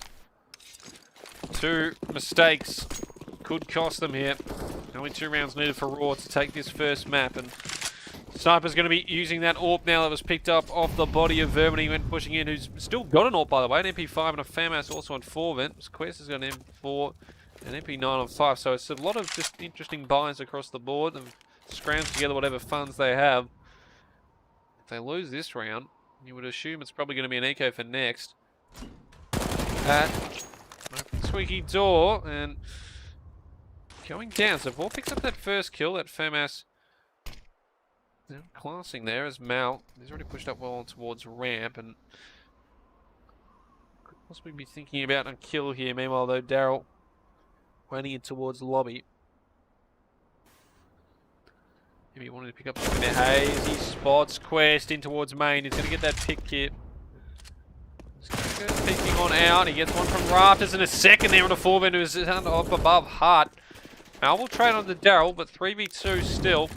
2 mistakes could cost them here. Only 2 rounds needed for Roar to take this first map, and Sniper's going to be using that AWP now that was picked up off the body of Vermin. He went pushing in, who's still got an AWP by the way, an MP5 and a FAMAS also on 4-vent. Quest has got an M4 and MP9 on 5, so it's a lot of just interesting buys across the board. They've scrounged together whatever funds they have. If they lose this round, you would assume it's probably going to be an eco for next. Squeaky door, and going down, so Vor picks up that first kill, that FAMAS classing there as Mal. He's already pushed up well towards ramp, and could possibly be thinking about a kill here. Meanwhile though, Daryl running in towards the lobby. Maybe he wanted to pick up something there. Hayes, he spots Quest in towards main. He's going to get that pick here. He's going to go peeking on out. He gets one from Rafters in a second there on a 4-vent who's up above Hart. Mal will trade on to Daryl, but 3v2 still.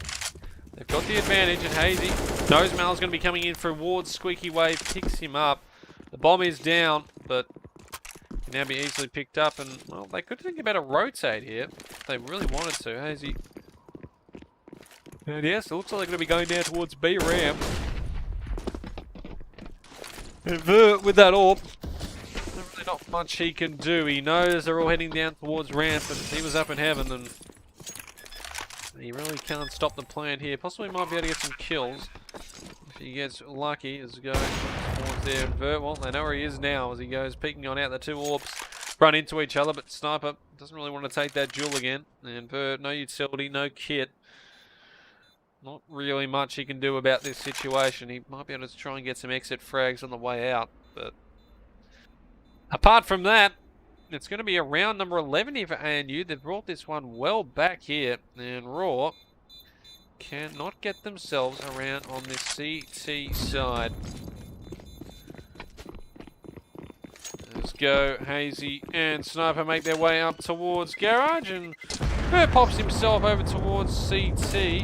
They've got the advantage, and Hazy knows Mal's going to be coming in for Ward's Squeaky Wave, picks him up. The bomb is down, but can now be easily picked up, and well, they could think about a rotate here if they really wanted to. Hazy. And yes, it looks like they're going to be going down towards B ramp. And Ver with that AWP. Really not much he can do. He knows they're all heading down towards ramp, and he was up in heaven, and he really can't stop the plan here. Possibly might be able to get some kills if he gets lucky as he goes towards there. Vert, well, they know where he is now as he goes peeking on out. The 2 AWPs run into each other, but Sniper doesn't really want to take that duel again. And Vert, no utility, no kit. Not really much he can do about this situation. He might be able to try and get some exit frags on the way out, but apart from that, it's going to be a round number 11 here for ANU. They've brought this one well back here, and Roar cannot get themselves around on this CT side. Let's go. Hazy and Sniper make their way up towards Garage, and Bert pops himself over towards CT.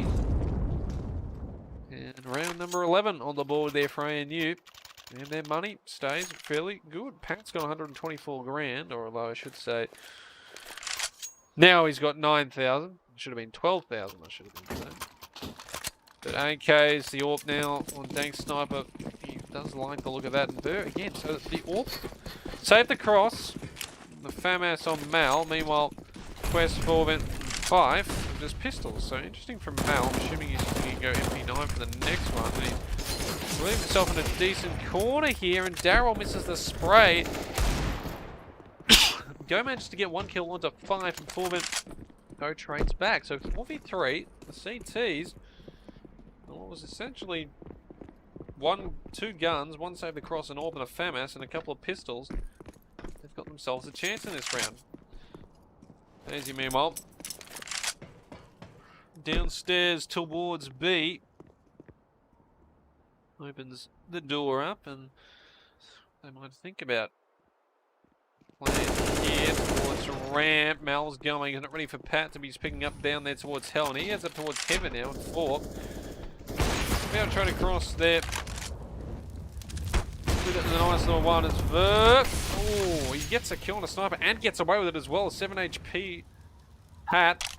And round number 11 on the board there for ANU. And their money stays fairly good. Pat's got 124 grand, or although I should say, now he's got 9,000. Should have been 12,000, I should have been saying. But AK's the AWP now on Dank Sniper. He does like the look of that. And Burr again, so the AWP save the cross. The FAMAS on Mal. Meanwhile, Quest 4-vent 5 just pistols. So interesting from Mal. I'm assuming he's going to go MP9 for the next one. But he's leaving himself in a decent corner here, and Daryl misses the spray. Go manages to get 1 kill onto 5 from Forman. Go trades back. So 4v3, the CTs, what was essentially 2 guns, 1 saved across an orb and a FAMAS, and a couple of pistols. They've got themselves a chance in this round. Easy meanwhile. Downstairs towards B. Opens the door up, and they might think about playing here towards ramp. Mal's going, not ready for Pat to be just picking up down there towards Hell, and he heads up towards Heaven now in 4. Now trying to cross there. With it, the nice little one is Ver. Oh, he gets a kill on a sniper and gets away with it as well. 7 HP Pat.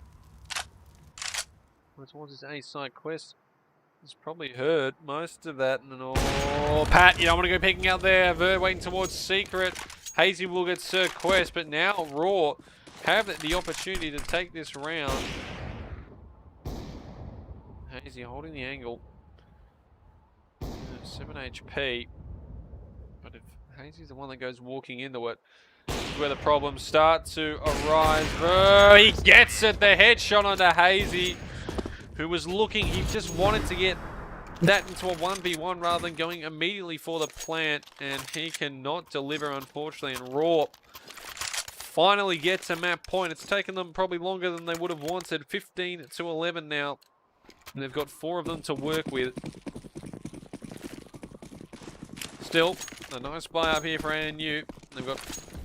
Towards his A side quest. He's probably heard most of that. And oh, Pat, you don't want to go peeking out there. Ver waiting towards Secret. Hazy will get Sir Quest, but now Roar have the opportunity to take this round. Hazy holding the angle. 7 HP. But if Hazy's the one that goes walking into it, this is where the problems start to arise. Oh, he gets it! The headshot onto Hazy, who was looking, he just wanted to get that into a 1v1 rather than going immediately for the plant, and he cannot deliver, unfortunately, and Roar finally gets a map point. It's taken them probably longer than they would have wanted. 15 to 11 now, and they've got 4 of them to work with. Still, a nice buy up here for ANU. They've got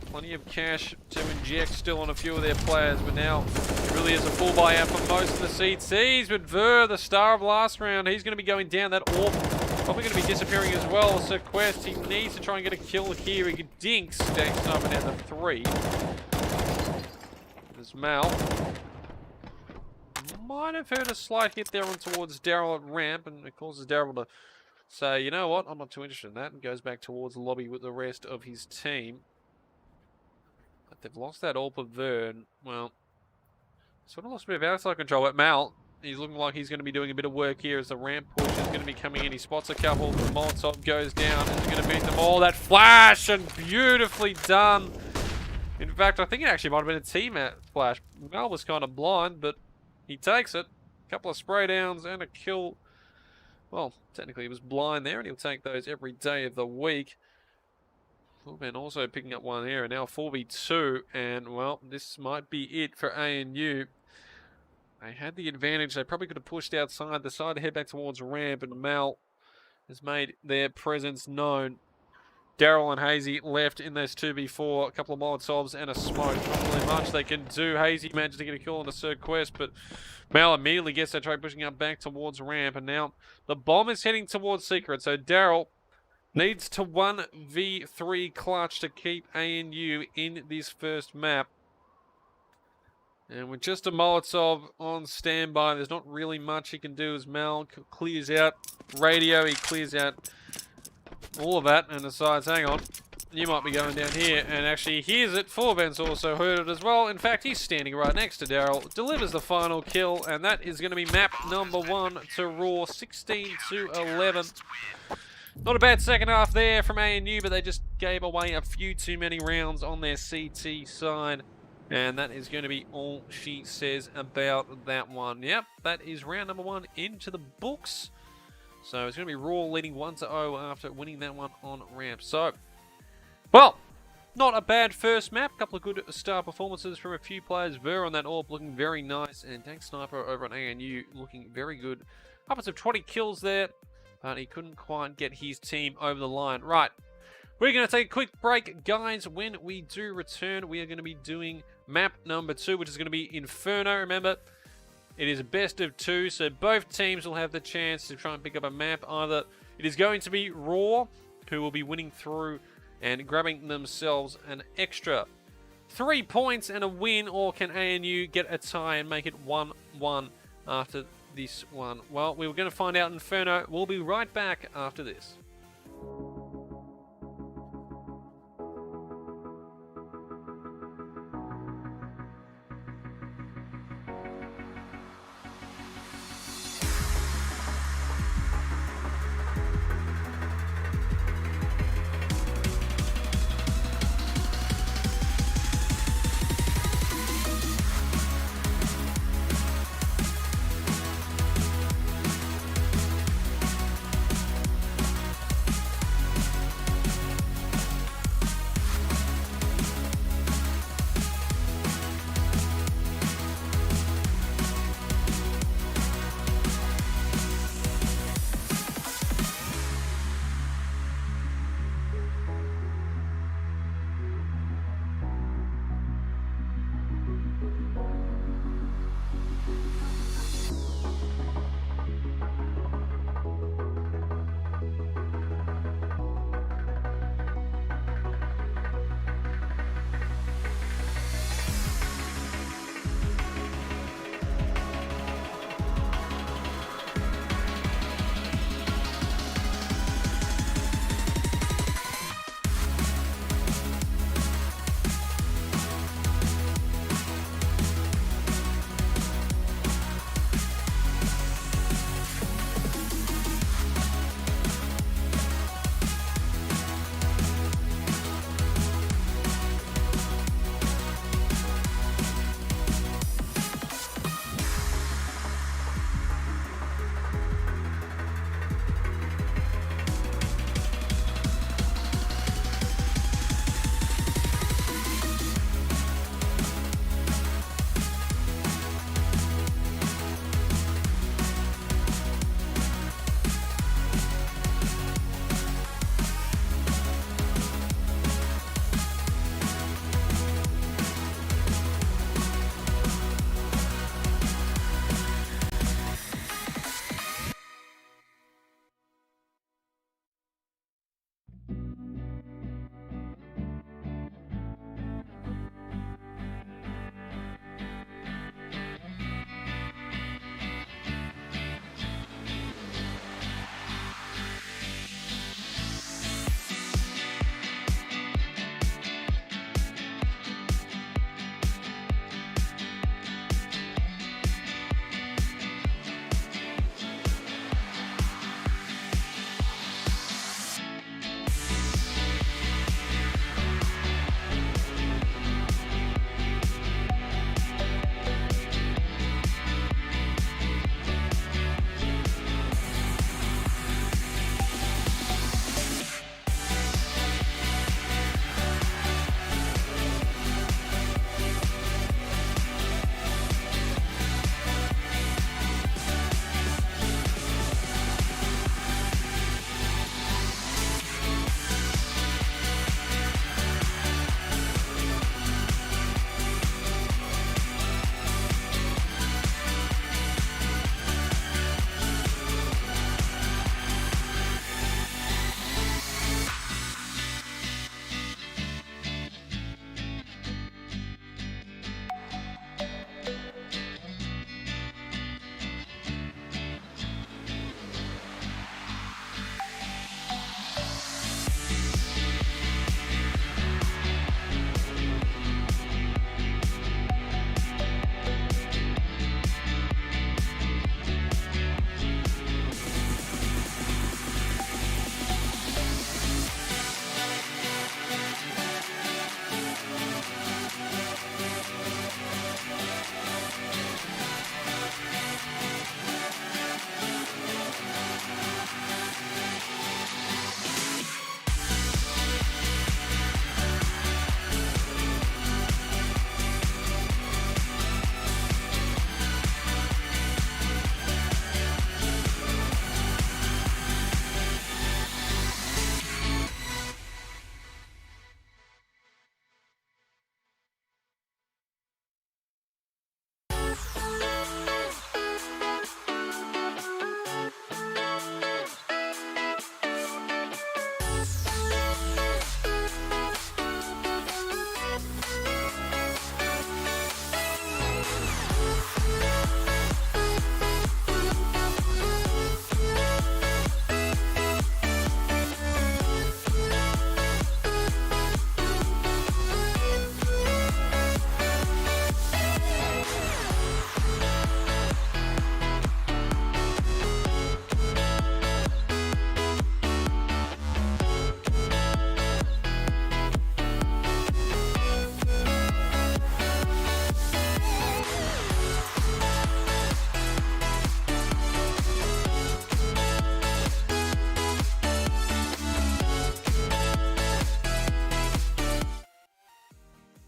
plenty of cash to inject still on a few of their players, but now it really is a full buy out for most of the CTs. But Ver, the star of last round, he's going to be going down. That orb probably going to be disappearing as well. So Quest, he needs to try and get a kill here. He dinks Stank Sniper down to 3. There's Mal. Might have heard a slight hit there on towards Daryl at ramp, and it causes Daryl to say, you know what, I'm not too interested in that, and goes back towards the lobby with the rest of his team. But they've lost that all for Vern. Well, sort of lost a bit of outside control. But Mal, he's looking like he's going to be doing a bit of work here as the ramp push is going to be coming in. He spots a couple. The Molotov goes down, and he's going to beat them all. That flash, and beautifully done. In fact, I think it actually might have been a team flash. Mal was kind of blind, but he takes it. A couple of spray downs and a kill. Well, technically he was blind there, and he'll take those every day of the week. Fullman also picking up one here, and now 4v2, and well, this might be it for ANU. They had the advantage. They probably could have pushed outside. They decided to head back towards ramp, and Mal has made their presence known. Daryl and Hazy left in this 2v4. A couple of Molotovs and a smoke. Not really much they can do. Hazy managed to get a kill on a Sir Quest, but Mal immediately gets that trade pushing up back towards ramp, and now the bomb is heading towards Secret. So Daryl needs to 1v3 clutch to keep ANU in this first map. And with just a Molotov on standby, there's not really much he can do as Mal clears out radio. He clears out all of that and decides, hang on, you might be going down here, and actually hears it. Forben's also heard it as well. In fact, he's standing right next to Daryl, delivers the final kill, and that is going to be map number 1 to Roar, 16 to 11. Not a bad second half there from ANU, but they just gave away a few too many rounds on their CT side, and that is going to be all she says about that one. Yep, that is round number 1 into the books. So it's going to be Roar leading 1-0 after winning that one on ramp. So, well, not a bad first map. A couple of good star performances from a few players. Ver on that orb looking very nice. And Dank Sniper over on ANU looking very good. Upwards of 20 kills there. But he couldn't quite get his team over the line. Right, we're going to take a quick break, guys. When we do return, we are going to be doing map number 2, which is going to be Inferno. Remember, it is a best of 2, so both teams will have the chance to try and pick up a map. Either it is going to be Roar, who will be winning through and grabbing themselves an extra 3 points and a win, or can ANU get a tie and make it 1-1 after this one? Well, we were going to find out in Inferno. We'll be right back after this.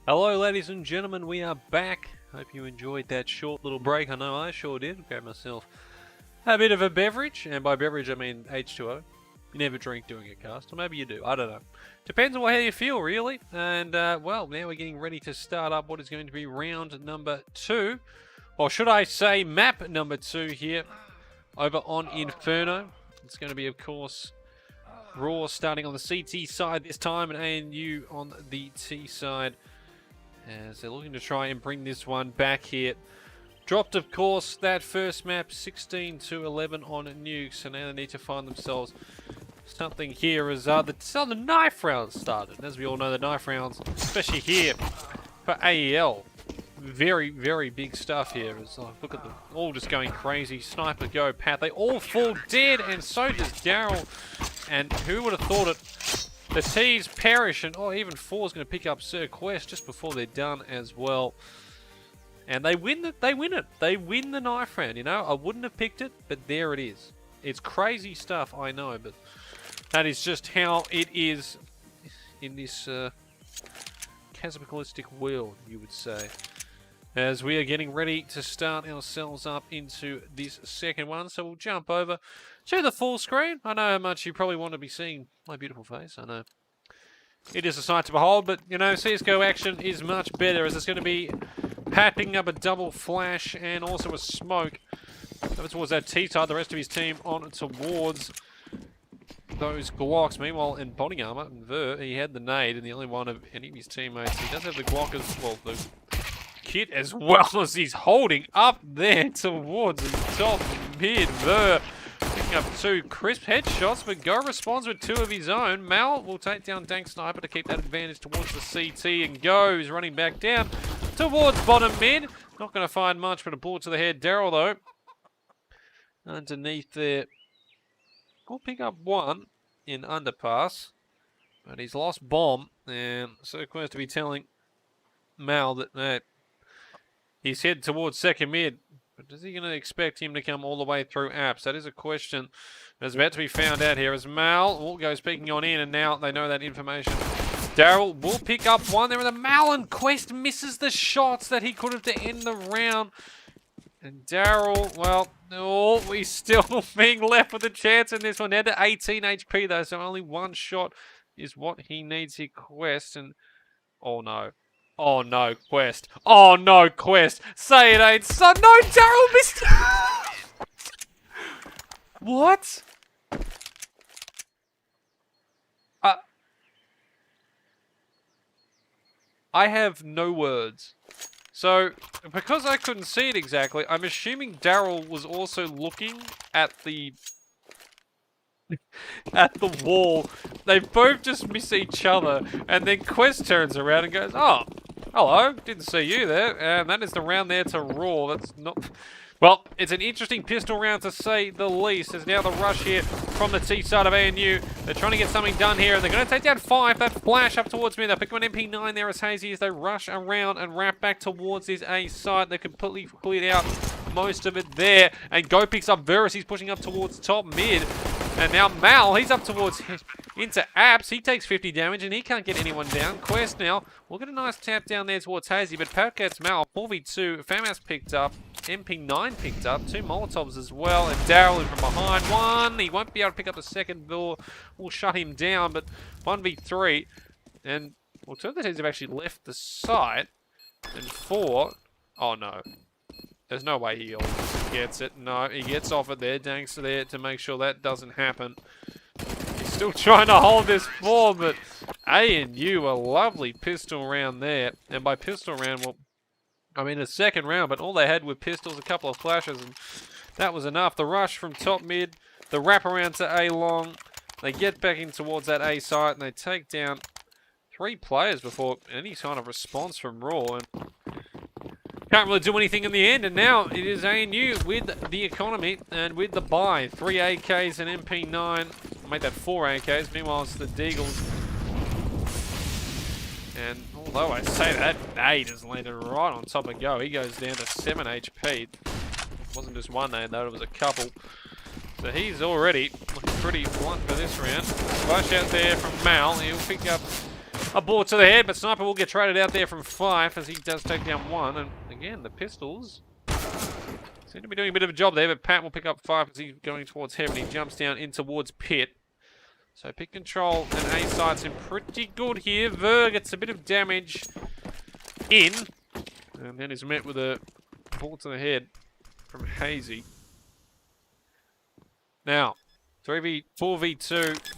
Hello, ladies and gentlemen, we are back. Hope you enjoyed that short little break. I know I sure did. Grabbed myself a bit of a beverage, and by beverage I mean H2O. You never drink doing a cast, or maybe you do. I don't know. Depends on how you feel, really. And, well, now we're getting ready to start up what is going to be round number 2. Or should I say map number 2 here over on Inferno. It's going to be, of course, Roar starting on the CT side this time, and ANU on the T side, as they're looking to try and bring this one back here. Dropped, of course, that first map 16-11 on Nuke, so now they need to find themselves something here as the knife rounds started. And as we all know, the knife rounds, especially here for AEL, very, very big stuff here. As look at them all just going crazy. Sniper go, Pat. They all fall dead, and so does Daryl. And who would have thought it? The T's perish, and even 4's going to pick up Sir Quest just before they're done as well. And they win it. They win it. They win the knife round. You know, I wouldn't have picked it, but there it is. It's crazy stuff, I know, but that is just how it is in this capitalistic world, you would say. As we are getting ready to start ourselves up into this second one, so we'll jump over to the full screen. I know how much you probably want to be seeing my beautiful face. I know it is a sight to behold, but you know, CSGO action is much better, as it's going to be packing up a double flash and also a smoke over towards that T side. The rest of his team on towards those Glocks. Meanwhile, in body armor, Ver, he had the nade, and the only one of any of his teammates. He does have the Glock as well, the kit as well, as he's holding up there towards the top mid. Ver picking up 2 crisp headshots, but Go responds with 2 of his own. Mal will take down Dank Sniper to keep that advantage towards the CT, and Go is running back down towards bottom mid. Not going to find much, but a bullet to the head. Daryl, though, underneath there, will pick up 1 in underpass, but he's lost bomb, and so close to be telling Mal that he's headed towards second mid. But is he going to expect him to come all the way through apps? That is a question that's about to be found out here, as Mal goes peeking on in, and now they know that information. Daryl will pick up 1 there with a Mal, and Quest misses the shots that he could have to end the round. And Daryl, well, he's still being left with a chance in this one. Down to 18 HP though, so only 1 shot is what he needs here. Quest, and oh no. Oh no, Quest. Oh no, Quest. Say it ain't so. No, Daryl missed. What? I have no words. So, because I couldn't see it exactly, I'm assuming Daryl was also looking at the wall. They both just miss each other, and then Quest turns around and goes, "Oh, hello, didn't see you there." And that is the round there to Roar. That's not... Well, it's an interesting pistol round to say the least. There's now the rush here from the T side of ANU. They're trying to get something done here, and they're going to take down 5. That flash up towards me. They'll pick up an MP9 there as Hazy as they rush around and wrap back towards this A side. They completely cleared out most of it there. And Go picks up Verus. He's pushing up towards top mid. And now Mal, he's up towards into apps. He takes 50 damage, and he can't get anyone down. Quest now will get a nice tap down there towards Hazy, but Pat gets Mal. 4v2. FAMAS picked up. MP9 picked up. 2 Molotovs as well. And Daryl in from behind. 1. He won't be able to pick up the second door. We'll shut him down, but 1v3. And, well, 2 of the teams have actually left the site. And 4. Oh, no. There's no way he gets it. No, he gets off it there. Danks there to make sure that doesn't happen. He's still trying to hold this form, but ANU, a lovely pistol round there. And by pistol round, well, I mean a second round, but all they had were pistols, a couple of flashes, and that was enough. The rush from top mid, the wrap around to A long. They get back in towards that A site, and they take down 3 players before any kind of response from Raw. And can't really do anything in the end, and now it is ANU with the economy and with the buy. 3 AKs and MP9. Made that 4 AKs. Meanwhile, it's the Deagles. And although I say that, nade has landed right on top of Go. He goes down to 7 HP. It wasn't just 1 nade though, it was a couple. So he's already looking pretty blunt for this round. Flash out there from Mal. He'll pick up A bullet to the head, but Sniper will get traded out there from 5 as he does take down 1. And again, the pistols seem to be doing a bit of a job there, but Pat will pick up 5 as he's going towards heaven. He jumps down in towards Pit. So Pit control and A sights him pretty good here. Ver gets a bit of damage in, and then is met with a bullet to the head from Hazy. Now, 4v2,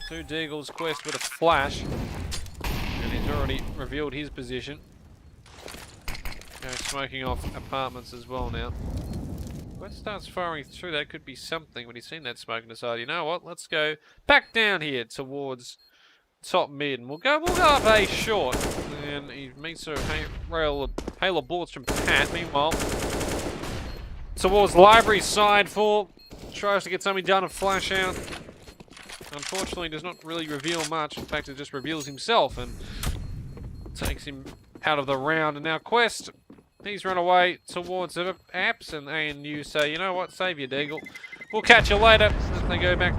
2 Deagles, Quest with a flash. And he's already revealed his position. Smoking off apartments as well now. Quest starts firing through, that could be something, but he's seen that smoke and decided, you know what, let's go back down here towards top mid. And we'll go up A short. And he meets a hail of bullets from Pat. Meanwhile, towards library side, 4 tries to get something done and flash out. Unfortunately, does not really reveal much. In fact, it just reveals himself and takes him out of the round. And now Quest, he's run away towards the apps, and ANU say, you know what, save your Deagle. We'll catch you later. As they go back,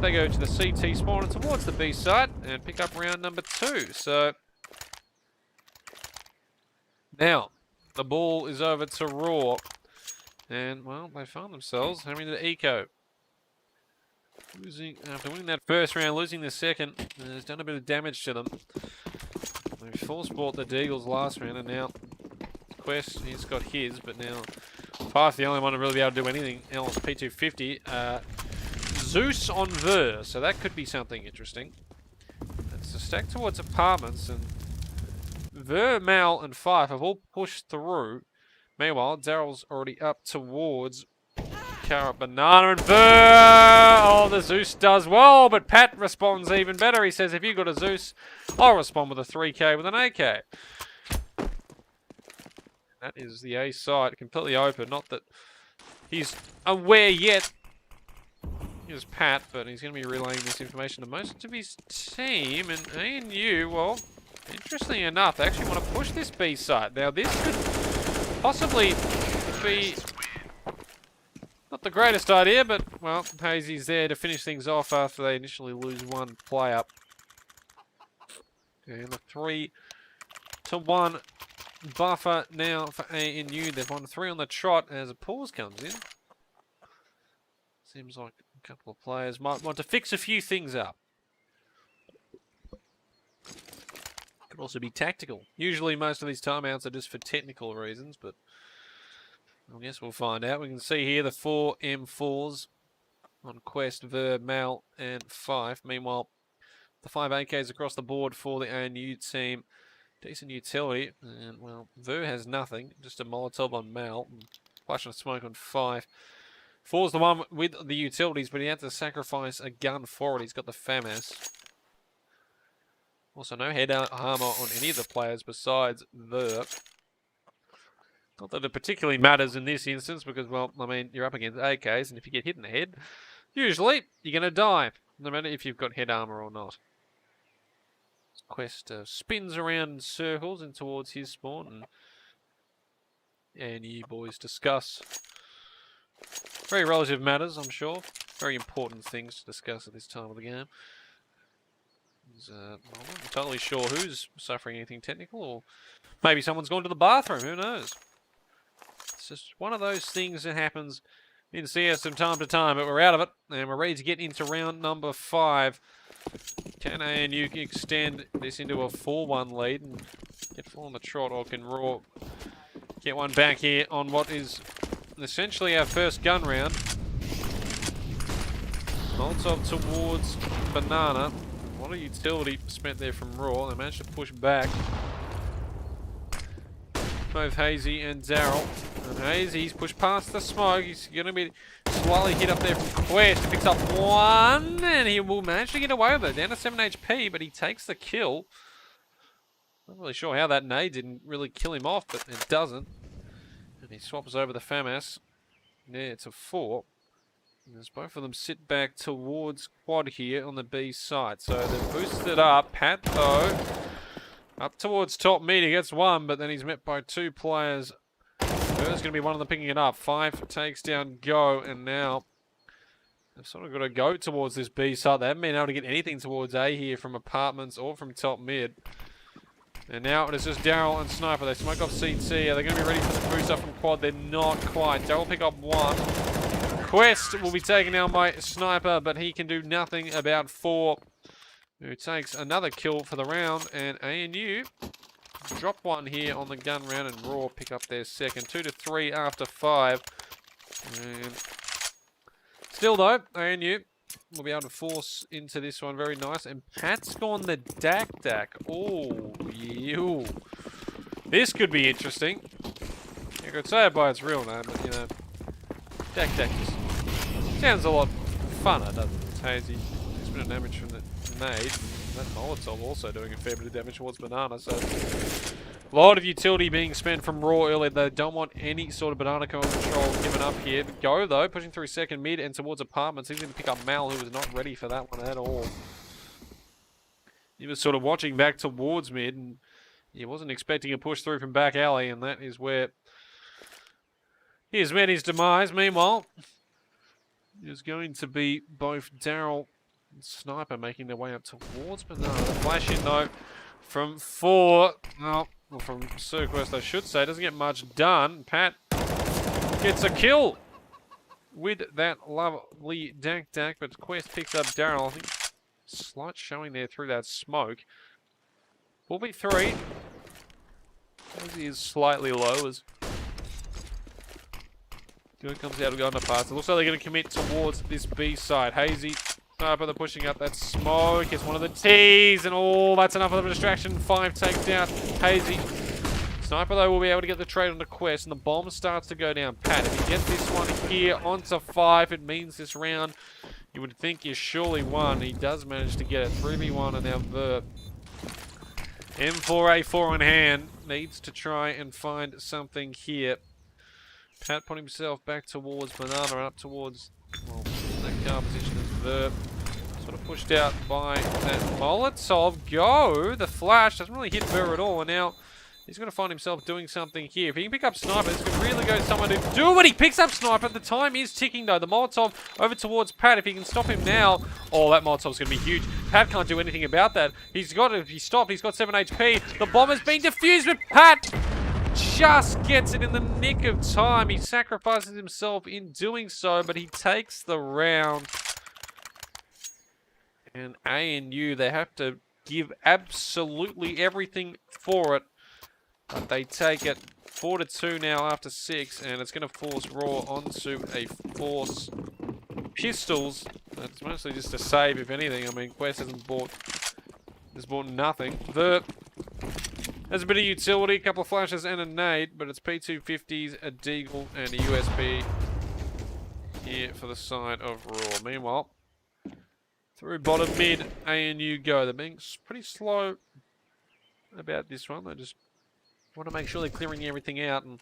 they go to the CT spawn and towards the B side and pick up round number 2. So now the ball is over to Roar, and well, they found themselves having to eco. Losing after winning that first round, losing the second, has done a bit of damage to them. They force bought the Deagles last round, and now Quest, he's got his, but now Five's the only one to really be able to do anything else. P250, Zeus on Ver, so that could be something interesting. It's a stack towards apartments, and Ver, Mal, and Five have all pushed through. Meanwhile, Daryl's already up towards Carrot, Banana, and Ver. Oh, the Zeus does well, but Pat responds even better. He says, if you got a Zeus, I'll respond with a 3K with an AK. That is the A side, completely open. Not that he's aware yet. Here's Pat, but he's going to be relaying this information to most of his team. And ANU, well, interestingly enough, they actually want to push this B side. Now, this could possibly be not the greatest idea, but, well, Hazy's there to finish things off after they initially lose 1 player. And the 3-1 buffer now for ANU. They've won 3 on the trot as a pause comes in. Seems like a couple of players might want to fix a few things up. Could also be tactical. Usually most of these timeouts are just for technical reasons, but I guess we'll find out. We can see here the 4 M4s on Quest, Ver, Mal, and 5. Meanwhile, the 5 AKs across the board for the ANU team. Decent utility, and well, Ver has nothing, just a Molotov on Mal, flash of smoke on 5. 4's the one with the utilities, but he had to sacrifice a gun for it. He's got the FAMAS. Also, no head armor on any of the players besides Ver. Not that it particularly matters in this instance, because, well, I mean, you're up against AKs, and if you get hit in the head, usually you're going to die, no matter if you've got head armor or not. Quest spins around in circles and towards his spawn, and you boys discuss very relative matters, I'm sure. Very important things to discuss at this time of the game. I'm not totally sure who's suffering anything technical, or maybe someone's gone to the bathroom, who knows. It's just one of those things that happens in CS from time to time, but we're out of it, and we're ready to get into round number 5. Can ANU extend this into a 4-1 lead and get full on the trot, or can Raw get one back here on what is essentially our first gun round? Molotov towards Banana. A lot of utility spent there from Raw. They managed to push back. Both Hazy and Daryl. And Hazy's pushed past the smoke. He's going to be slightly hit up there from Quest. He picks up 1, and he will manage to get away with it. Down to 7 HP, but he takes the kill. Not really sure how that nade didn't really kill him off, but it doesn't. And he swaps over the FAMAS. Yeah, it's a 4. And as both of them sit back towards quad here on the B side. So they've boosted up. Pat, though, up towards top mid. He gets 1, but then he's met by 2 players. There's going to be one of them picking it up. 5 takes down Go, and now they've sort of got to go towards this B side. They haven't been able to get anything towards A here from apartments or from top mid. And now it is just Daryl and Sniper. They smoke off CT. Are they going to be ready for the boost up from Quad? They're not quite. Daryl will pick up 1. Quest will be taken out by Sniper, but he can do nothing about 4, who takes another kill for the round. And ANU drop 1 here on the gun round, and Roar pick up their second. 2 to 3 after 5. And still though, ANU will be able to force into this one. Very nice. And Pat's gone the Dak. Oh, you. This could be interesting. I could say it by its real name, but you know, Dak just sounds a lot funner, doesn't it? Hazy. There's a bit of damage from the nade. That Molotov also doing a fair bit of damage towards Banana, so a lot of utility being spent from Raw earlier. They don't want any sort of Banana control given up here. Go though, pushing through second mid and towards apartments. He's going to pick up Mal, who was not ready for that one at all. He was sort of watching back towards mid, and he wasn't expecting a push through from back alley, and that is where he has met his demise. Meanwhile, there's going to be both Daryl and Sniper making their way up towards Banana. The flash in though from 4. Well, from Cirquest, I should say. Doesn't get much done. Pat gets a kill with that lovely Dak, but Quest picks up Daryl. I think slight showing there through that smoke. 4v3. He is slightly low as Good comes out of the underpass. It looks like they're going to commit towards this B side. Hazy, Sniper, they're pushing up that smoke. It's one of the T's, and all that's enough of a distraction. 5 takes out Hazy. Sniper, though, will be able to get the trade on the Quest, and the bomb starts to go down. Pat, if he gets this one here onto 5, it means this round, you would think, is surely won. He does manage to get it. 3v1, and now Verb. M4A4 in hand. Needs to try and find something here. Pat put himself back towards Banana, up towards, well, that car position is Verb. Sort of pushed out by that Molotov. Go! The flash doesn't really hit Verb at all, and now he's going to find himself doing something here. If he can pick up Sniper, this could really go someone to do it. He picks up Sniper. The time is ticking, though. The Molotov over towards Pat. If he can stop him now, oh, that Molotov's going to be huge. Pat can't do anything about that. He's got it. If he stopped, he's got 7 HP. The bomb has been defused, but Pat just gets it in the nick of time. He sacrifices himself in doing so, but he takes the round. And ANU, they have to give absolutely everything for it. But they take it 4-2 now after 6, and it's going to force Raw onto a force pistols. It's mostly just a save, if anything. I mean, Quest has bought nothing. There's a bit of utility, a couple of flashes and a nade, but it's P250s, a Deagle, and a USB here for the side of Raw. Meanwhile, through bottom mid, ANU go. They're being pretty slow about this one. They just want to make sure they're clearing everything out, and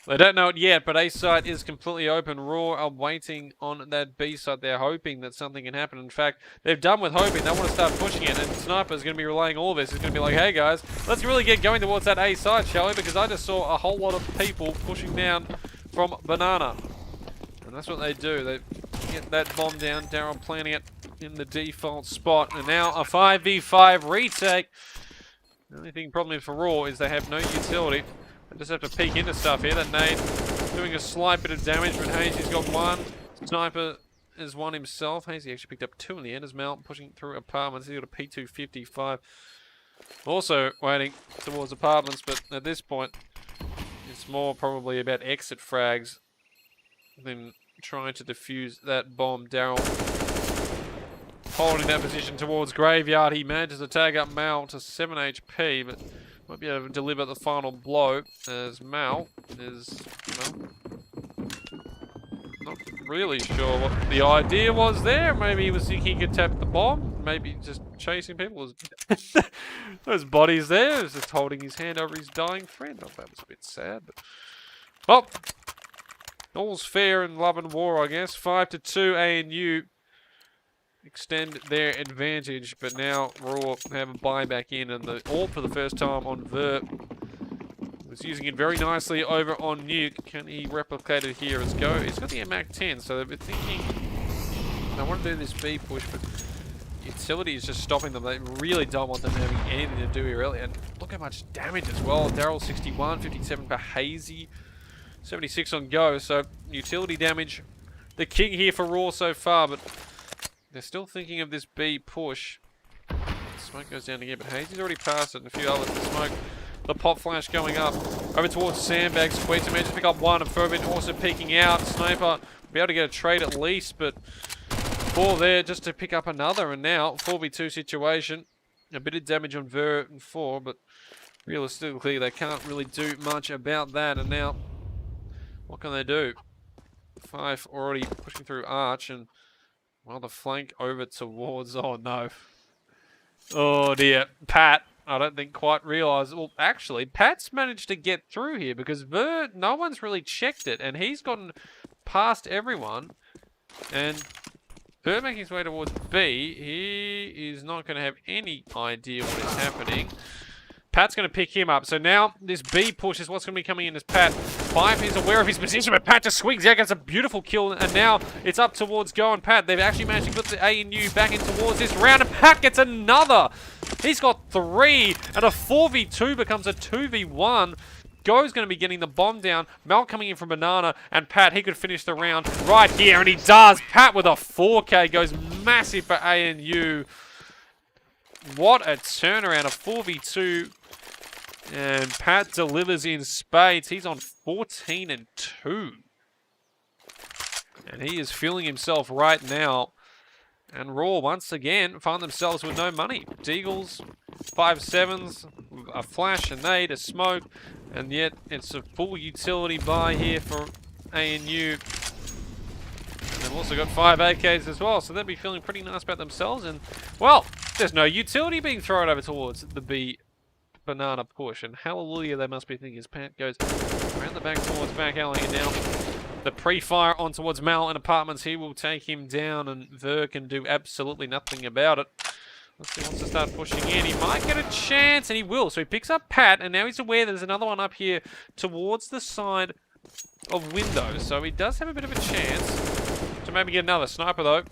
they don't know it yet, but A site is completely open. Raw are waiting on that B site. They're hoping that something can happen. In fact, they're done with hoping. They want to start pushing it, and Sniper's going to be relaying all this. He's going to be like, hey guys, let's really get going towards that A site, shall we? Because I just saw a whole lot of people pushing down from Banana. And that's what they do. They get that bomb down. Daryl planting it in the default spot. And now a 5v5 retake. The only thing problem for Raw is they have no utility. They just have to peek into stuff here. That nade doing a slight bit of damage, but Hazy's got 1. Sniper has 1 himself. Hazy actually picked up 2 in the end as Mel pushing through apartments. He's got a P255. Also waiting towards apartments, but at this point, it's more probably about exit frags than trying to defuse that bomb. Daryl holding that position towards Graveyard. He manages to tag up Mal to 7 HP, but might be able to deliver the final blow as Mal is, well, not really sure what the idea was there. Maybe he was thinking he could tap the bomb. Maybe just chasing people. Those bodies there. He was just holding his hand over his dying friend. Oh, that was a bit sad. But, well, all's fair in love and war, I guess. 5-2 ANU extend their advantage, but now Raw have a buyback in, and the AWP for the first time on Verb was using it very nicely over on Nuke. Can he replicate it here as Go? He's got the MAC 10, so they've been thinking they want to do this B push, but utility is just stopping them. They really don't want them having anything to do here early. And look how much damage as well. Daryl 61, 57 for Hazy, 76 on Go. So utility damage, the king here for Roar so far, but they're still thinking of this B push. Smoke goes down again, but Hazy's already passed it, and a few others. The smoke, the pop flash going up over towards Sandbags. Squeeze managed to pick up one, and Furman also peeking out. Sniper be able to get a trade at least, but ball there just to pick up another, and now 4v2 situation. A bit of damage on Ver and 4, but realistically they can't really do much about that. And now, what can they do? 5 already pushing through Arch, and well, the flank over towards, oh no. Oh dear, Pat, I don't think quite realised. Well, actually, Pat's managed to get through here because Ver, no one's really checked it, and he's gotten past everyone. And Ver making his way towards B, he is not going to have any idea what is happening. Pat's going to pick him up. So now this B push is what's going to be coming in as Pat. 5 is aware of his position, but Pat just swings out, gets a beautiful kill, and now it's up towards Go and Pat. They've actually managed to put the ANU back in towards this round, and Pat gets another. He's got 3, and a 4v2 becomes a 2v1. Go's going to be getting the bomb down. Mel coming in from Banana, and Pat, he could finish the round right here, and he does. Pat with a 4K goes massive for ANU. What a turnaround, a 4v2. And Pat delivers in spades. He's on 14 and 2. And he is feeling himself right now. And Raw, once again, find themselves with no money. Deagles, 5-7s, a flash, a nade, a smoke. And yet, it's a full utility buy here for ANU. And they've also got 5 AKs as well. So they'll be feeling pretty nice about themselves. And, well, there's no utility being thrown over towards the B Banana push, and hallelujah they must be thinking as Pat goes around the back towards back alley, and now the pre-fire on towards Mal and Apartments. He will take him down, and Ver can do absolutely nothing about it. Let's see, he wants to start pushing in. He might get a chance, and he will. So he picks up Pat, and now he's aware there's another one up here towards the side of Windows. So he does have a bit of a chance to maybe get another sniper, though.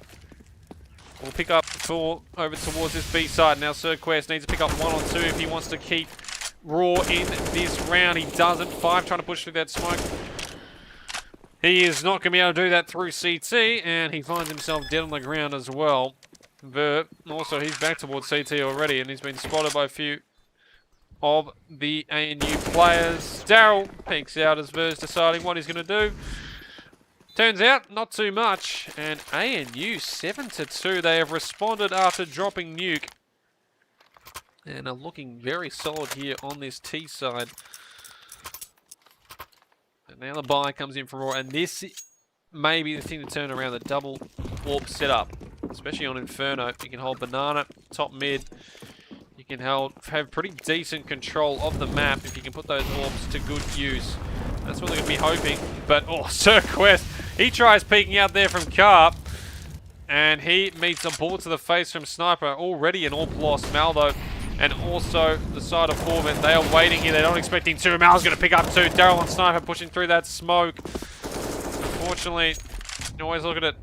We'll pick up 4 over towards this B side. Now Sir Quest needs to pick up 1 or 2 if he wants to keep Raw in this round. He doesn't. 5 trying to push through that smoke. He is not going to be able to do that through CT, and he finds himself dead on the ground as well. Ver, also, he's back towards CT already, and he's been spotted by a few of the ANU players. Daryl peeks out as Ver's deciding what he's going to do. Turns out, not too much, and ANU 7-2. They have responded after dropping nuke, and are looking very solid here on this T side. And now the buy comes in from Roar, and this may be the thing to turn around the double warp setup, especially on Inferno. You can hold Banana, top mid. You can have pretty decent control of the map if you can put those orbs to good use. That's what they're going to be hoping. But, oh, Sir Quest, he tries peeking out there from Carp, and he meets a bullet to the face from Sniper. Already an AWP loss. Maldo, and also the side of Forbin. They are waiting here. They're not expecting 2. Mal's going to pick up 2. Daryl and Sniper pushing through that smoke. Unfortunately, you always look at it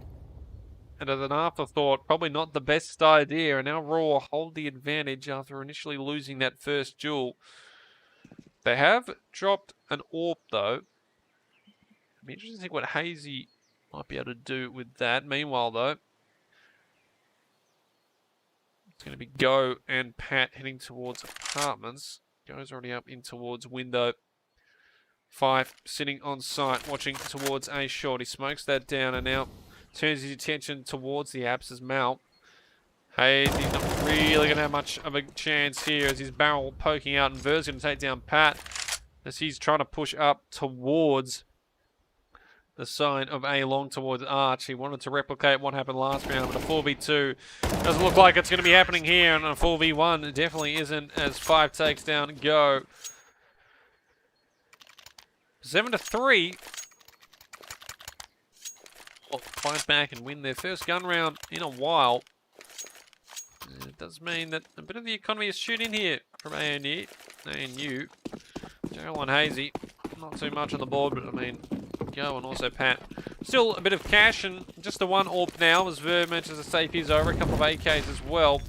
and as an afterthought, probably not the best idea. And now Raw hold the advantage after initially losing that first duel. They have dropped an AWP, though. It'd be interesting to see what Hazy might be able to do with that. Meanwhile, though, it's going to be Go and Pat heading towards Apartments. Go's already up in towards Window. 5 sitting on site, watching towards A short. He smokes that down and now turns his attention towards the apps as Mal. Hazy not really going to have much of a chance here as his barrel poking out, and Ver's going to take down Pat as he's trying to push up towards the side of A long towards Arch. He wanted to replicate what happened last round, but a 4v2 doesn't look like it's going to be happening here, and a 4v1 it definitely isn't as 5 takes down Go. 7-3. Well, fight back and win their first gun round in a while. And it does mean that a bit of the economy is shooting in here from ANU. Daryl and Hazy, not too much on the board, but I mean, Go and also Pat. Still a bit of cash and just the 1 AWP now as Ver mentions the safe is over. A couple of AKs as well.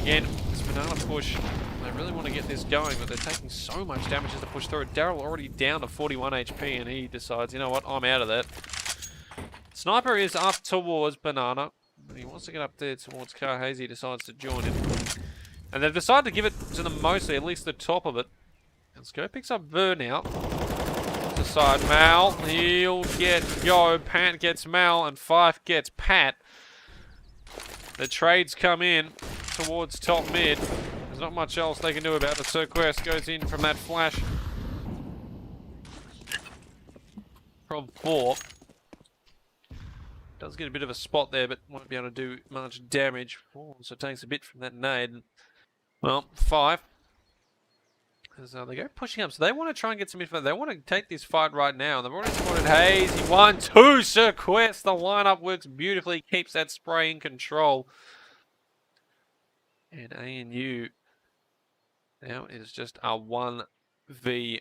Again, this Banana push, they really want to get this going, but they're taking so much damage as they push through it. Daryl already down to 41 HP, and he decides, you know what, I'm out of that. Sniper is up towards Banana. He wants to get up there towards Car. Hazy decides to join him. And they've decided to give it to them mostly, at least the top of it. Let's go, picks up Burnout. To side Mal, he'll get Yo, Pat gets Mal, and Fife gets Pat. The trades come in towards top mid. There's not much else they can do about it. So Quest goes in from that flash from 4. Does get a bit of a spot there, but won't be able to do much damage. Oh, so takes a bit from that nade. Well, 5. As they go pushing up, so they want to try and get some info. They want to take this fight right now. They've already spotted Hazy. 1, 2, Sir Quest. The lineup works beautifully, keeps that spray in control. And ANU now is just a 1v3.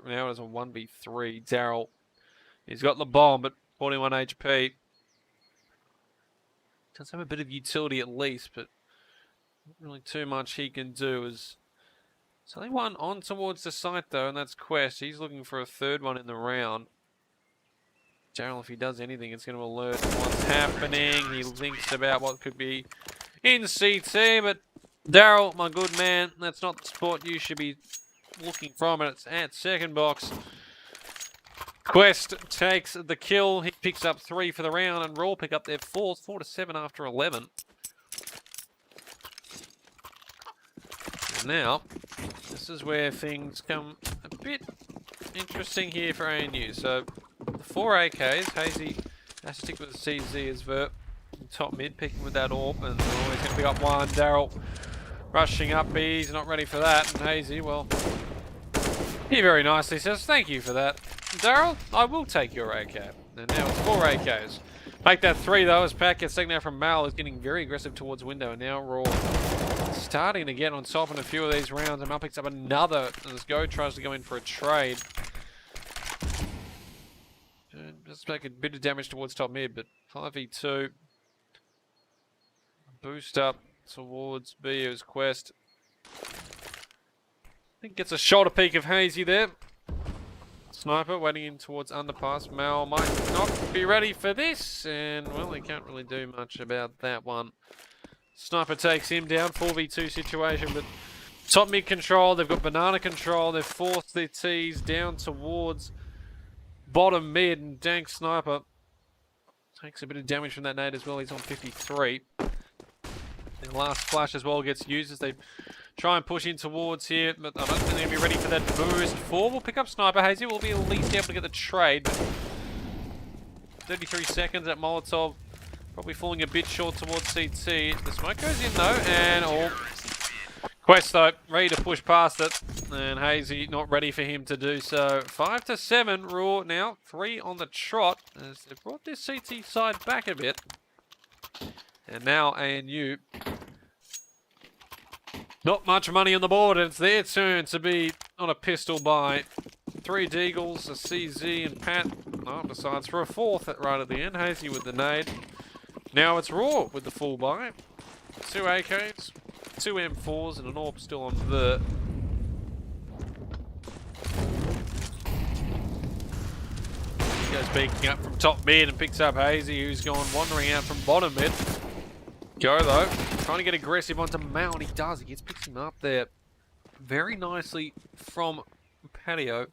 Now it is a 1v3. Daryl, he's got the bomb, but 41 HP. Does have a bit of utility at least, but not really too much he can do. As there's only one on towards the site though, and that's Quest. He's looking for a third one in the round. Daryl, if he does anything, it's going to alert what's happening. He thinks about what could be in CT, but Daryl, my good man, that's not the spot you should be looking from. And it's at second box. Quest takes the kill. He picks up 3 for the round, and Roar pick up their 4th, 4-7 after 11. And now, this is where things come a bit interesting here for ANU. So, the 4 AKs, Hazy has to stick with the CZ as Vert. Top mid, picking with that AWP, and he's going to pick up 1. Daryl rushing up, he's not ready for that. And Hazy, well, he very nicely says, thank you for that. Daryl, I will take your AK. And now it's 4 AKs. Make that 3 though, as Pat gets taken out from Mal, is getting very aggressive towards window, and now Roar starting to get on top in a few of these rounds, and Mal picks up another as Go tries to go in for a trade. Just make a bit of damage towards top mid, but 5v2. Boost up towards B as Quest. I think gets a shoulder peek of Hazy there. Sniper waiting in towards underpass. Mal might not be ready for this, and well, he can't really do much about that one. Sniper takes him down, 4v2 situation, but top mid control, they've got banana control, they've forced their T's down towards bottom mid, and Dank Sniper takes a bit of damage from that nade as well. He's on 53. The last flash as well gets used as they try and push in towards here, but I don't think they're going to be ready for that boost. 4 will pick up Sniper. Hazy will be at least able to get the trade. 33 seconds at Molotov. Probably falling a bit short towards CT. The smoke goes in though, and Quest though, ready to push past it. And Hazy not ready for him to do so. 5-7, Raw now. 3 on the trot as they've brought this CT side back a bit. And now ANU. Not much money on the board, and it's their turn to be on a pistol by 3 Deagles, a CZ, and Pat decides for a 4th right at the end. Hazy with the nade. Now it's Raw with the full buy. 2 AKs, 2 M4s, and an AWP still on the. He goes peeking up from top mid and picks up Hazy, who's gone wandering out from bottom mid. Go though, trying to get aggressive onto Mal, and he does. He picks him up there very nicely from Patio.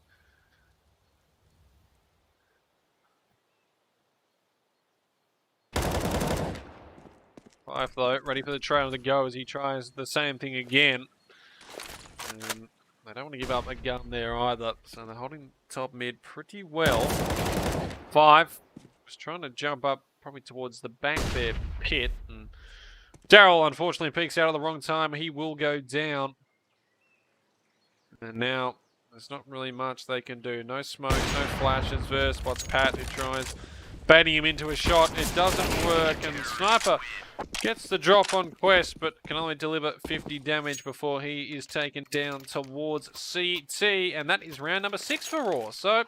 Fife though, ready for the trail to go as he tries the same thing again. And they don't want to give up a gun there either, so they're holding top mid pretty well. 5 was trying to jump up probably towards the back there pit, and Daryl unfortunately peeks out at the wrong time. He will go down. And now there's not really much they can do. No smoke, no flashes. Verse spots Pat, who tries baiting him into a shot. It doesn't work, and Sniper gets the drop on Quest, but can only deliver 50 damage before he is taken down towards CT. And that is round number 6 for Raw. So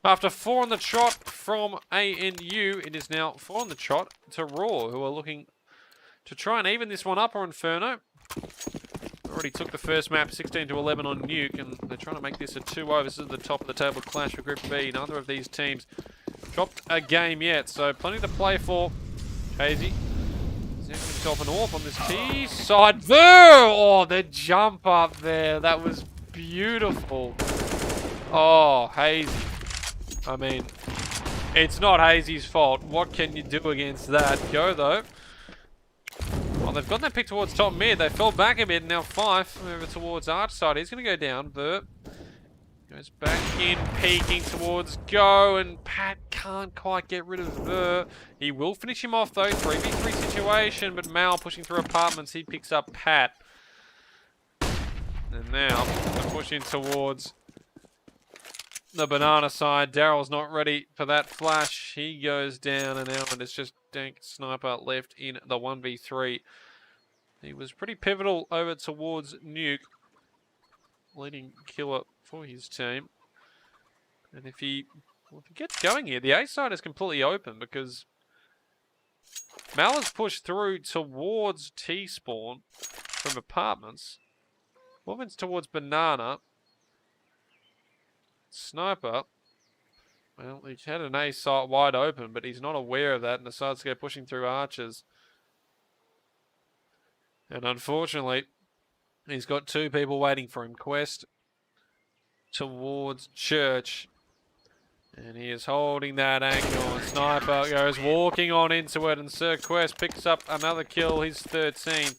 after 4 on the trot from ANU, it is now 4 on the trot to Raw, who are looking to try and even this one up, or Inferno. already took the first map, 16-11 on Nuke, and they're trying to make this a 2-0. This is the top of the table clash for Group B. Neither of these teams dropped a game yet, so plenty to play for. Hazy is himself an AWP on this T side. Oh, the jump up there. That was beautiful. Oh, Hazy. I mean, it's not Hazy's fault. What can you do against that? Go, though. Well, they've got that pick towards top mid. They fell back a bit. Now Fife over towards Arch side. He's going to go down. Vert goes back in, peeking towards Go, and Pat can't quite get rid of Vert. He will finish him off, though. 3v3 situation, but Mal pushing through apartments. He picks up Pat. And now they're pushing towards the banana side. Daryl's not ready for that flash. He goes down, and now it's just Dank Sniper left in the 1v3. He was pretty pivotal over towards Nuke, leading killer for his team. And if he gets going here, the A side is completely open because Mal has pushed through towards T-spawn from apartments. Movements towards banana. Sniper, well, he had an A site wide open, but he's not aware of that and decides to go pushing through archers. And unfortunately, he's got two people waiting for him. Quest towards Church. And he is holding that angle. And Sniper goes walking on into it, and Sir Quest picks up another kill. He's 13.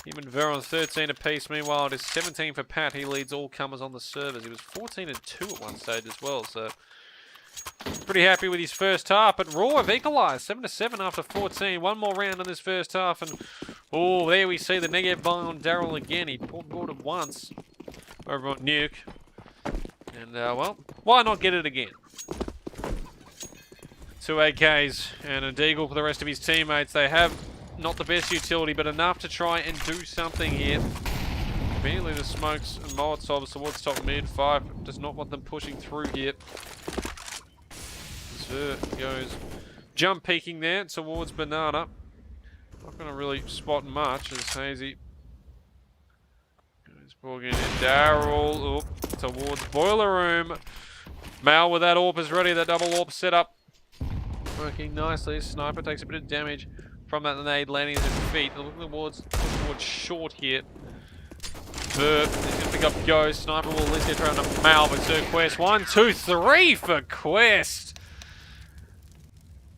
Him and Ver on 13 apiece. Meanwhile, it is 17 for Pat. He leads all comers on the servers. He was 14-2 at one stage as well, so pretty happy with his first half. But Roar have equalised 7-7 after 14. One more round in this first half, and oh, there we see the negative buy on Daryl again. He boarded once over on Nuke, and well, why not get it again? 2 AKs and a deagle for the rest of his teammates. They have not the best utility, but enough to try and do something here. Immediately the smokes and Molotovs towards top mid. Five does not want them pushing through here. Zver goes jump peeking there towards banana. Not going to really spot much as Hazy goes bogging in. Daryl towards boiler room. Mal with that AWP is ready. That double AWP setup working nicely. Sniper takes a bit of damage from that nade landing at his feet. They're looking towards short here. Verb is going to pick up Go. Sniper will at least get around to Mal, but Sir Quest. 1, 2, 3 for Quest.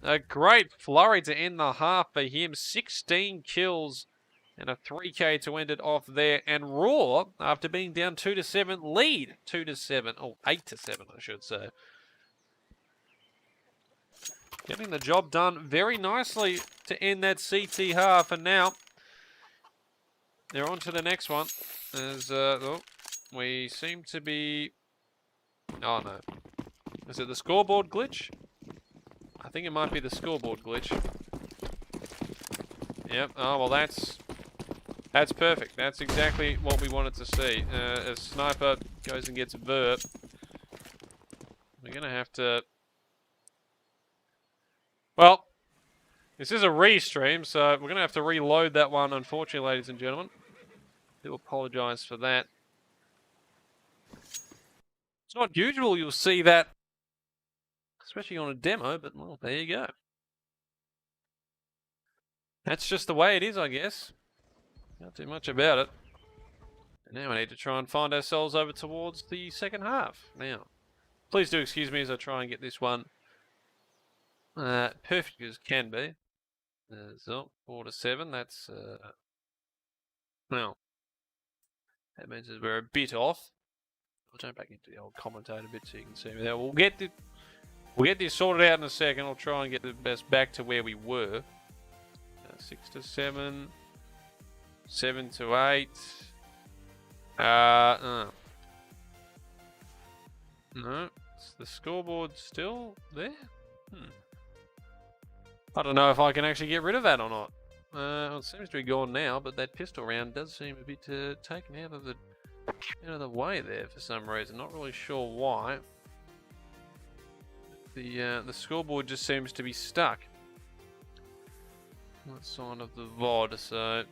A great flurry to end the half for him. 16 kills and a 3k to end it off there. And Roar, after being down 2-7, lead 2-7. Oh, 8-7, I should say. Getting the job done very nicely to end that CT half. And now they're on to the next one. As we seem to be... Oh, no. Is it the scoreboard glitch? I think it might be the scoreboard glitch. Yep. Oh, well, that's perfect. That's exactly what we wanted to see. As Sniper goes and gets Verb, we're going to have to... Well, this is a restream, so we're going to have to reload that one, unfortunately, ladies and gentlemen. I do apologise for that. It's not usual you'll see that, especially on a demo, but, well, there you go. That's just the way it is, I guess. Not too much about it. And now we need to try and find ourselves over towards the second half. Now, please do excuse me as I try and get this one perfect as can be. So 4-7. That's well, that means that we're a bit off. I'll jump back into the old commentator a bit so you can see me there. We'll get this sorted out in a second. I'll try and get the best back to where we were. 6-7, 7-8. No, is the scoreboard still there? I don't know if I can actually get rid of that or not. Well, it seems to be gone now, but that pistol round does seem a bit taken out of the way there for some reason. Not really sure why. The scoreboard just seems to be stuck. That sign of the VOD, so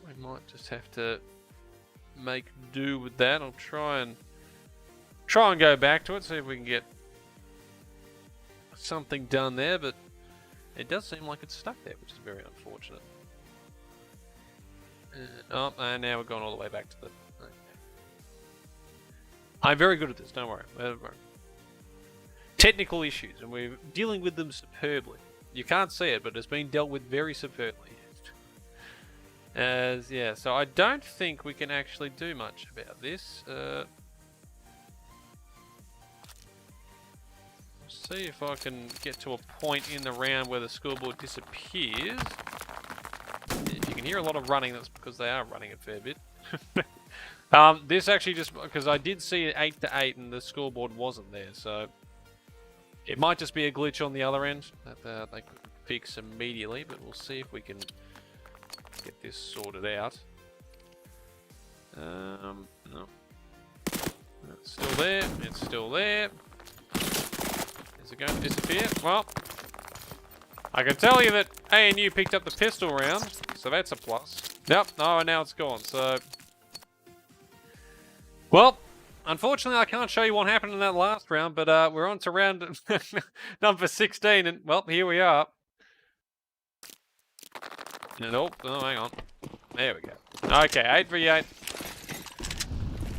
we Might just have to make do with that. I'll try and go back to it, see if we can get something done there, but it does seem like it's stuck there, which is very unfortunate. And now we're going all the way back to the... Okay. I'm very good at this, don't worry. Technical issues, and we're dealing with them superbly. You can't see it, but it's been dealt with very superbly. Yeah, so I don't think we can actually do much about this. Let's see if I can get to a point in the round where the scoreboard disappears. If you can hear a lot of running, that's because they are running a fair bit. This actually just because I did see it 8-8 and the scoreboard wasn't there, so it might just be a glitch on the other end that they could fix immediately, but we'll see if we can get this sorted out. No. It's still there. It's still there. Is it going to disappear? Well, I can tell you that ANU picked up the pistol round, so that's a plus. Yep. Oh, now it's gone. So, well, unfortunately, I can't show you what happened in that last round, but we're on to round number 16, and well, here we are. Nope. Oh, hang on. There we go. Okay, 8v8.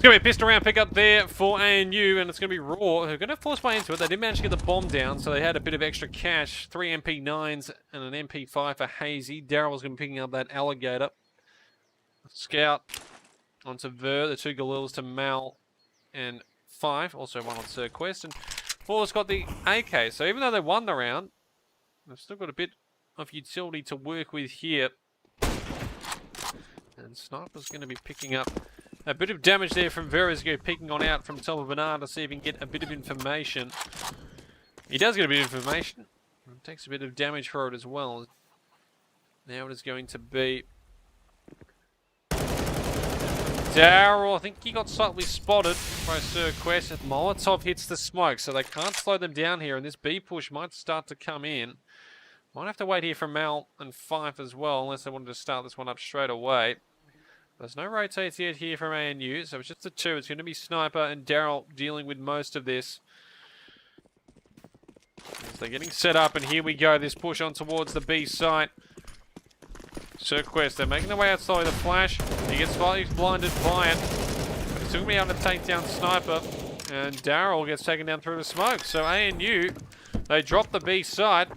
It's going to be a pistol round pickup there for ANU, and it's going to be Roar, who are going to force way into it. They did manage to get the bomb down, so they had a bit of extra cash. 3 MP9s and an MP5 for Hazy. Daryl was going to be picking up that alligator. Scout onto Ver, the 2 Galils to Mal and 5. Also one on Sir Quest. And For's got the AK, so even though they won the round, they've still got a bit of utility to work with here. And Sniper's going to be picking up a bit of damage there from Verizgo, peeking on out from top of Banana to see if he can get a bit of information. He does get a bit of information. It takes a bit of damage for it as well. Now it is going to be Daryl. I think he got slightly spotted by Sir Quest. Molotov hits the smoke, so they can't slow them down here, and this B push might start to come in. Might have to wait here for Mal and Fife as well, unless they wanted to start this one up straight away. There's no rotates yet here from ANU, so it's just the 2. It's going to be Sniper and Daryl dealing with most of this. As they're getting set up, and here we go. This push on towards the B site. Sir Quest, they're making their way out slowly. The flash, he gets slightly blinded by it. But he's still going to be able to take down Sniper. And Daryl gets taken down through the smoke. So ANU, they drop the B site.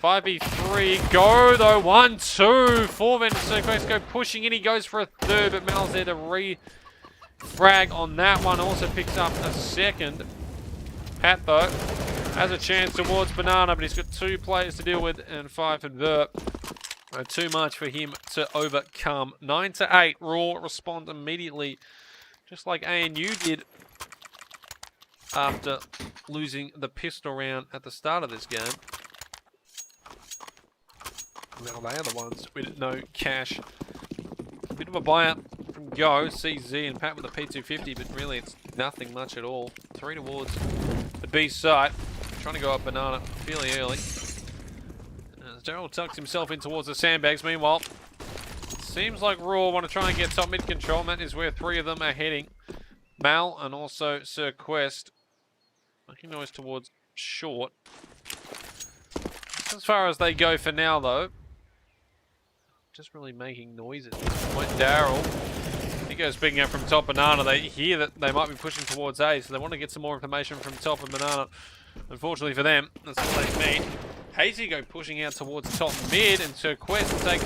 5v3, go though, 1-2, 4 vendors, Sir Quest go pushing in, he goes for a third, but Mal's there to re-frag on that one, also picks up a second. Pat though, has a chance towards Banana, but he's got 2 players to deal with, and 5 and Vert. Too much for him to overcome. 9-8, Raw respond immediately, just like ANU did after losing the pistol round at the start of this game. Now they are the ones with no cash. A bit of a buyout from Go, CZ and Pat with a P250, but really it's nothing much at all. 3 towards the B site. Trying to go up Banana fairly early. As Daryl tucks himself in towards the sandbags. Meanwhile, it seems like Raw want to try and get top mid control, and that is where 3 of them are heading. Mal and also Sir Quest. Making noise towards short. As far as they go for now, though. Just really making noise at this point. Daryl, he goes picking up from top Banana. They hear that they might be pushing towards A, so they want to get some more information from top and Banana. Unfortunately for them, that's what they need. Hazy go pushing out towards top mid, and Sir Quest will take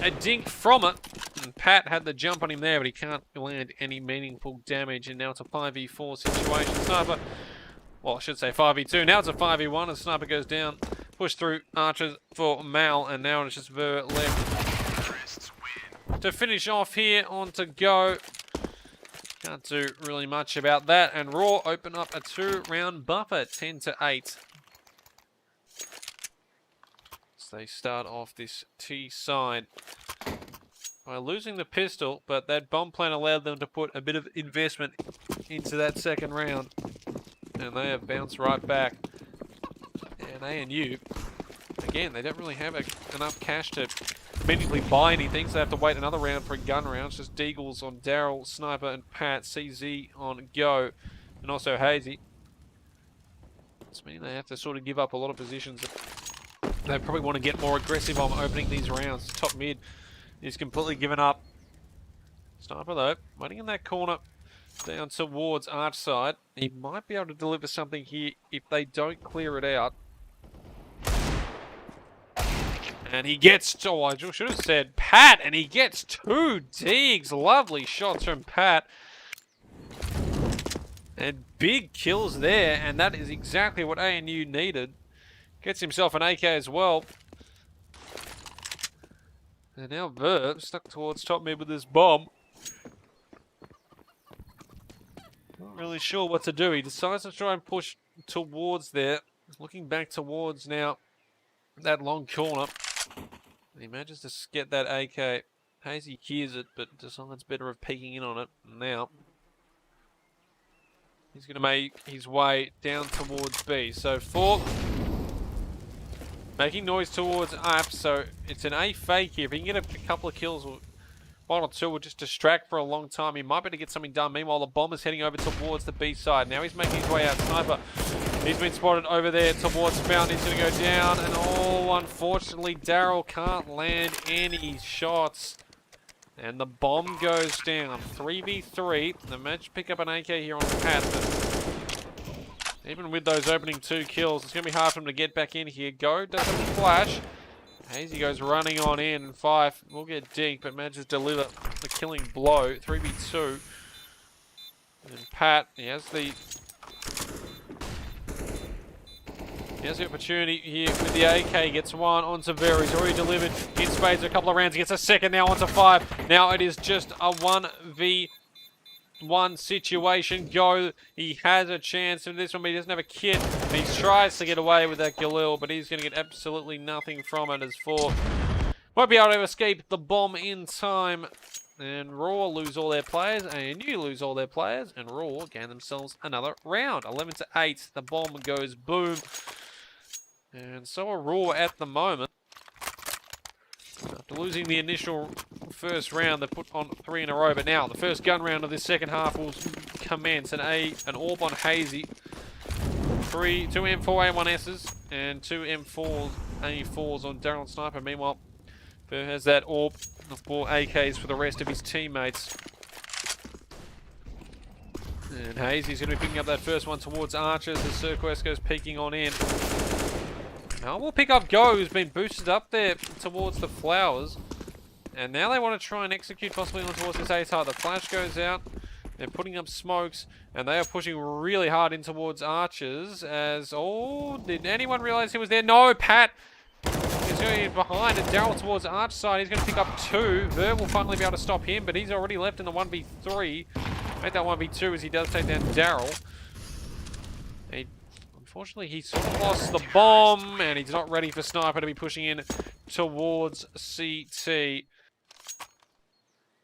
a dink from it. And Pat had the jump on him there, but he can't land any meaningful damage, and now it's a 5v4 situation. Sniper, well, I should say 5v2. Now it's a 5v1 as Sniper goes down. Push through Archers for Mal, and now it's just Ver left to finish off here on to Go. Can't do really much about that, and Raw open up a 2-round buffer, 10-8. So they start off this T side by losing the pistol, but that bomb plan allowed them to put a bit of investment into that second round, and they have bounced right back. And ANU again, they don't really have enough cash to immediately buy anything, so they have to wait another round for a gun round. It's just Deagles on Daryl, Sniper and Pat, CZ on Go, and also Hazy. This means they have to sort of give up a lot of positions. They probably want to get more aggressive on opening these rounds. Top mid is completely given up. Sniper though, waiting in that corner down towards Arch side. He might be able to deliver something here if they don't clear it out. And he gets, oh, I should have said Pat, and he gets 2 digs. Lovely shots from Pat. And big kills there, and that is exactly what ANU needed. Gets himself an AK as well. And now Verb stuck towards top mid with this bomb. Not really sure what to do. He decides to try and push towards there. Looking back towards now that long corner. He manages to get that AK. Hazy hears it, but decides better of peeking in on it. Now he's going to make his way down towards B. So 4 making noise towards up. So it's an A fake here. If he can get a couple of kills, 1 or 2 will just distract for a long time. He might be able to get something done. Meanwhile, the bomb is heading over towards the B side. Now he's making his way out. Sniper, he's been spotted over there towards Fountain. He's going to go down. And oh, unfortunately, Daryl can't land any shots. And the bomb goes down. 3v3. The match pick up an AK here on the pad. But even with those opening 2 kills, it's going to be hard for him to get back in here. Go, does have a flash. Hazy goes running on in, and 5 will get dinked, but manages to deliver the killing blow. 3v2. And Pat, he has the opportunity here with the AK. Gets 1 onto Vera. He's already delivered in spades a couple of rounds. He gets a second now onto 5. Now it is just a 1v1 situation. Go. He has a chance in this one, but he doesn't have a kit. He tries to get away with that Galil, but he's going to get absolutely nothing from it as 4 won't be able to escape the bomb in time. And Roar lose all their players, ANU lose all their players, and Roar gain themselves another round. 11-8. The bomb goes boom. And so are Roar at the moment. After losing the initial first round, they put on 3 in a row. But now, the first gun round of this second half will commence. An AWP on Hazy. 2 M4 A1Ss and 2 M4 A4s on Daryl and Sniper. Meanwhile, Burr has that AWP of 4 AKs for the rest of his teammates. And Hazy's going to be picking up that first one towards Archers as Cirquest goes peeking on in. Now we'll pick up Go, who's been boosted up there towards the flowers. And now they want to try and execute possibly on towards this A side. The flash goes out. They're putting up smokes. And they are pushing really hard in towards Archers. As, oh, did anyone realize he was there? No, Pat is going behind. And Daryl towards Arch side. He's going to pick up 2. Ver will finally be able to stop him. But he's already left in the 1v3. Make that 1v2 as he does take down Daryl. Unfortunately, he sort of lost the bomb, and he's not ready for Sniper to be pushing in towards CT.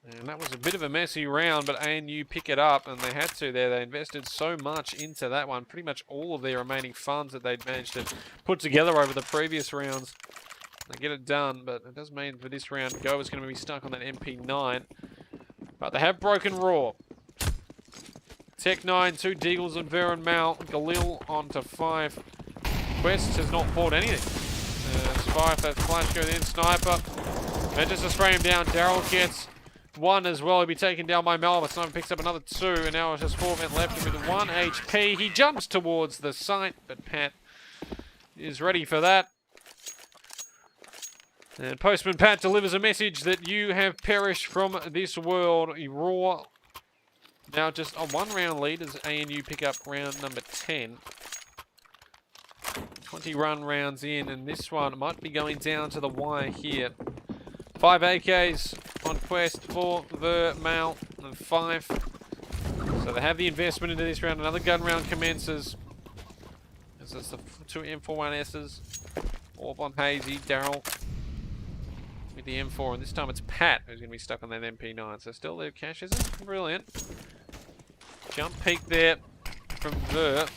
And that was a bit of a messy round, but ANU pick it up, and they had to there. They invested so much into that one. Pretty much all of their remaining funds that they'd managed to put together over the previous rounds. They get it done, but it does mean for this round, Go is going to be stuck on that MP9. But they have broken Raw. Tech 9, 2 Deagles and Veron Mal. Galil onto 5. Quest has not fought anything. 5, that flash goes in. Sniper manages to spray him down. Daryl gets 1 as well. He'll be taken down by Mal, but Sniper picks up another 2. And now it's just 4 men left with 1 HP. He jumps towards the site, but Pat is ready for that. And Postman Pat delivers a message that you have perished from this world. Raw. Now just a 1-round lead as ANU pick up round number 10. 20 run rounds in, and this one might be going down to the wire here. 5 AKs on Quest, 4 Ver, Mal, and 5. So they have the investment into this round. Another gun round commences. This is the 2 M41Ss. Orb on Hazy, Daryl with the M4, and this time it's Pat who's going to be stuck on that MP9. So still their cash isn't brilliant. Jump peek there from Ver.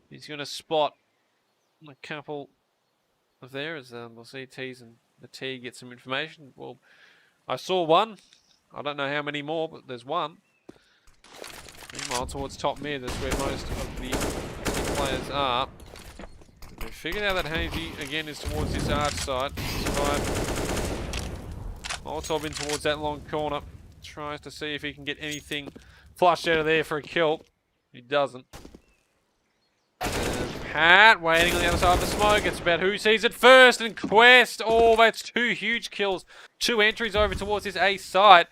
He's going to spot a couple of there as we'll see T's and the T get some information. Well, I saw one. I don't know how many more, but there's one. Meanwhile, towards top mid, that's where most of the players are. They figured out that Hazy again is towards this arch side. Molotov in towards that long corner. Tries to see if he can get anything flushed out of there for a kill. He doesn't. And Pat waiting on the other side of the smoke. It's about who sees it first. And Quest. Oh, that's 2 huge kills. 2 entries over towards this A side.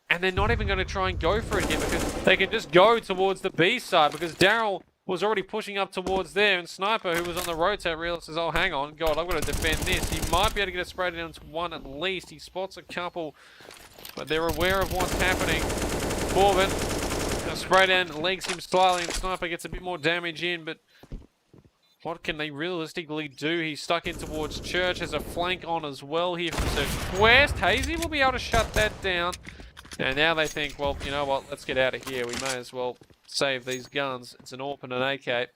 And they're not even going to try and go for it here because they can just go towards the B side because Daryl was already pushing up towards there, and Sniper, who was on the rotate, realizes, oh, hang on, God, I've got to defend this. He might be able to get a spray down to 1 at least. He spots a couple, but they're aware of what's happening. Corbin, a spray down, legs him slightly, and Sniper gets a bit more damage in, but what can they realistically do? He's stuck in towards Church, has a flank on as well here from Sir Quest. Hazy will be able to shut that down. And now they think, well, you know what, let's get out of here. We may as well save these guns. It's an AWP and an AK.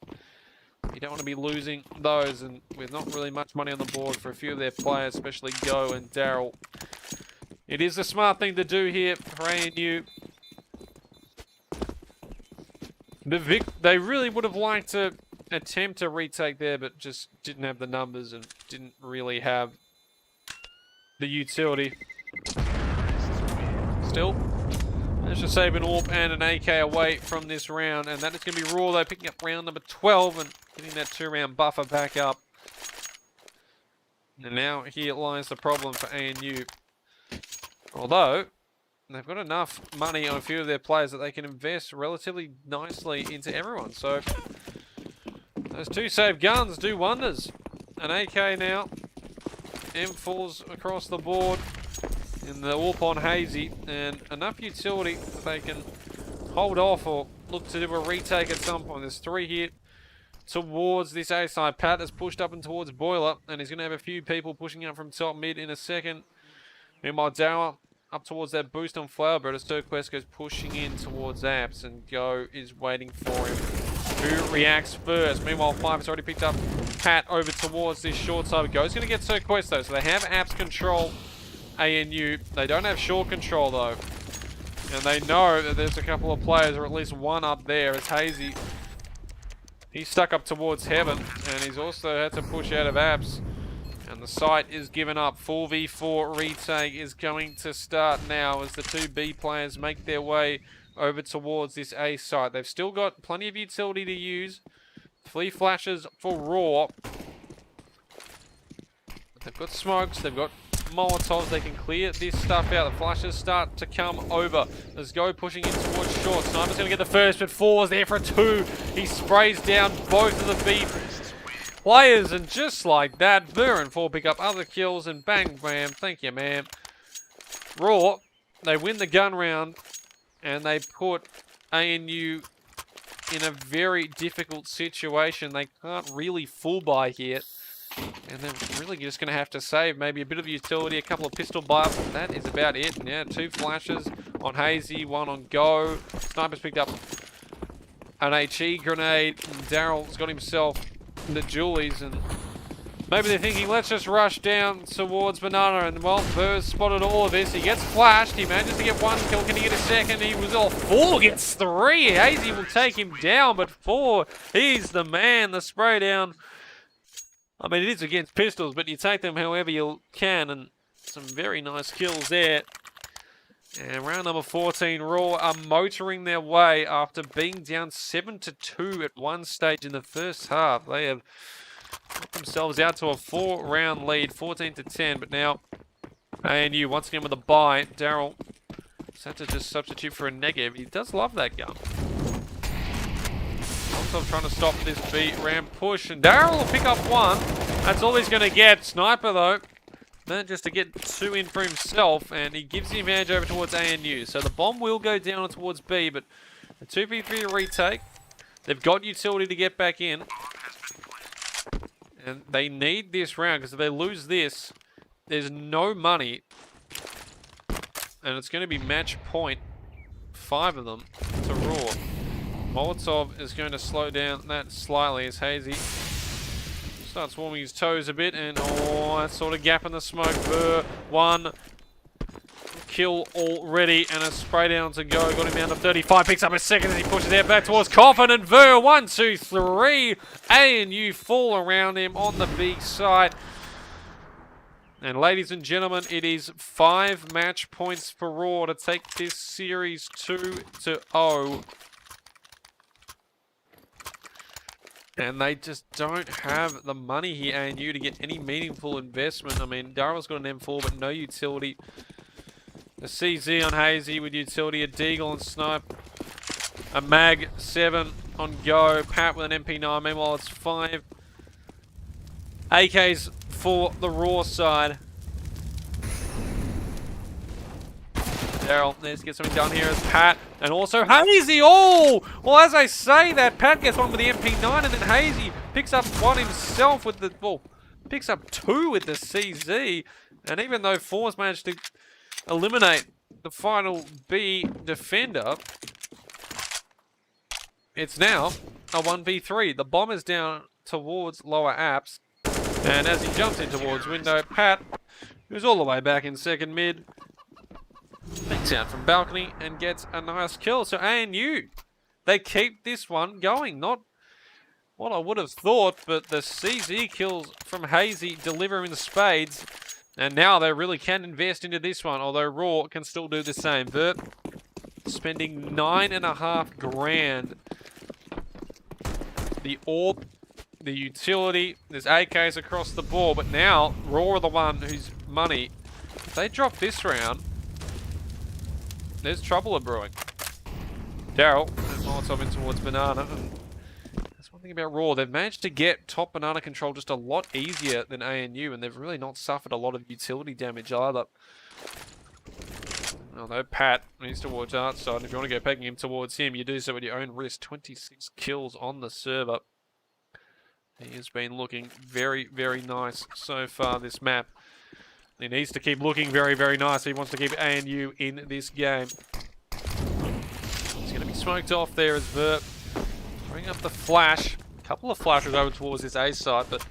You don't want to be losing those, and with not really much money on the board for a few of their players, especially Go and Daryl. It is the smart thing to do here for ANU. They really would have liked to attempt a retake there, but just didn't have the numbers and didn't really have the utility. Still, let's just save an AWP and an AK away from this round, and that is going to be Roar though, picking up round number 12 and getting that 2-round buffer back up. And now here lies the problem for ANU. Although, they've got enough money on a few of their players that they can invest relatively nicely into everyone. So, those 2 saved guns do wonders. An AK now, M4s across the board. In the AWP on Hazy, and enough utility that they can hold off or look to do a retake at some point. There's 3 here towards this A side. Pat has pushed up and towards Boiler, and he's going to have a few people pushing up from top mid in a second. Meanwhile, Dower up towards that boost on Flowerbird as Turquest goes pushing in towards Apps, and Go is waiting for him. Who reacts first? Meanwhile, 5 has already picked up Pat over towards this short side. Go's going to get Turquest though, so they have Apps control. ANU, they don't have short control though, and they know that there's a couple of players, or at least one up there. As Hazy, he's stuck up towards Heaven, and he's also had to push out of Apps, and the site is given up. 4v4 retake is going to start now as the 2 B players make their way over towards this A site. They've still got plenty of utility to use. 3 flashes for Roar. They've got smokes, they've got Molotovs, they can clear this stuff out. The flashes start to come over. Let's go pushing in towards short. Sniper's going to get the first, but 4's there for 2. He sprays down both of the B players, and just like that, Ver and 4 pick up other kills, and bang, bam, thank you, ma'am. Raw, they win the gun round, and they put ANU in a very difficult situation. They can't really full buy here. And they're really just going to have to save maybe a bit of utility, a couple of pistol buffs. That is about it. Yeah, 2 flashes on Hazy, 1 on Go. Sniper's picked up an HE grenade. Daryl's got himself the Julies, and maybe they're thinking, let's just rush down towards Banana. And well, Ver's spotted all of this. He gets flashed. He manages to get 1 kill. Can he get a second? He was all 4 gets 3. Hazy will take him down, but 4, he's the man. The spray down. I mean, it is against pistols, but you take them however you can, and some very nice kills there. And round number 14, Raw are motoring their way after being down 7-2 at one stage in the first half. They have got themselves out to a 4-round lead, 14-10, but now ANU once again with a buy. Daryl has had to just substitute for a negative. He does love that gun. Also trying to stop this beat ram push, and Daryl will pick up 1. That's all he's going to get. Sniper though manages to get 2 in for himself, and he gives the advantage over towards ANU. So the bomb will go down towards B, but a 2v3 retake. They've got utility to get back in, and they need this round because if they lose this, there's no money, and it's going to be match point. 5 of them to Raw. Molotov is going to slow down that slightly as Hazy Starts warming his toes a bit, and oh, that sort of gap in the smoke. Burr, one kill already, and a spray down to go. Got him down to 35, picks up a second as he pushes out back towards Coffin, and Ver, 1, 2, 3. ANU fall around him on the B side. And ladies and gentlemen, it is 5 match points for Roar to take this series 2-0. And they just don't have the money here, ANU, to get any meaningful investment. I mean, Daryl's got an M4, but no utility. A CZ on Hazy with utility, a Deagle on Snipe, a Mag 7 on Go, Pat with an MP9. Meanwhile, it's 5 AKs for the Raw side. Daryl, let's get something done here as Pat, and also Hazy. Oh! Well, as I say that, Pat gets one with the MP9, and then Hazy picks up one himself with the, well, picks up 2 with the CZ. And even though Force managed to eliminate the final B defender, it's now a 1v3. The bomb is down towards lower apps, and as he jumps in towards window, Pat, who's all the way back in second mid, picks out from balcony and gets a nice kill. So ANU, they keep this one going. Not what I would have thought, but the CZ kills from Hazy deliver in spades. And now they really can invest into this one, although Raw can still do the same. Vert spending 9.5 grand. The AWP, the utility, there's AKs across the board, but now Raw are the one whose money. If they drop this round, there's trouble brewing. Daryl, and Molotov in towards Banana. And that's one thing about Raw. They've managed to get top Banana control just a lot easier than ANU, and they've really not suffered a lot of utility damage either. Although Pat needs to watch outside, and if you want to go pegging him towards him, you do so at your own risk. 26 kills on the server. He has been looking very, very nice so far this map. He needs to keep looking very, very nice if he wants to keep ANU in this game. He's going to be smoked off there as Vert throwing up the flash. A couple of flashes over towards this A site, but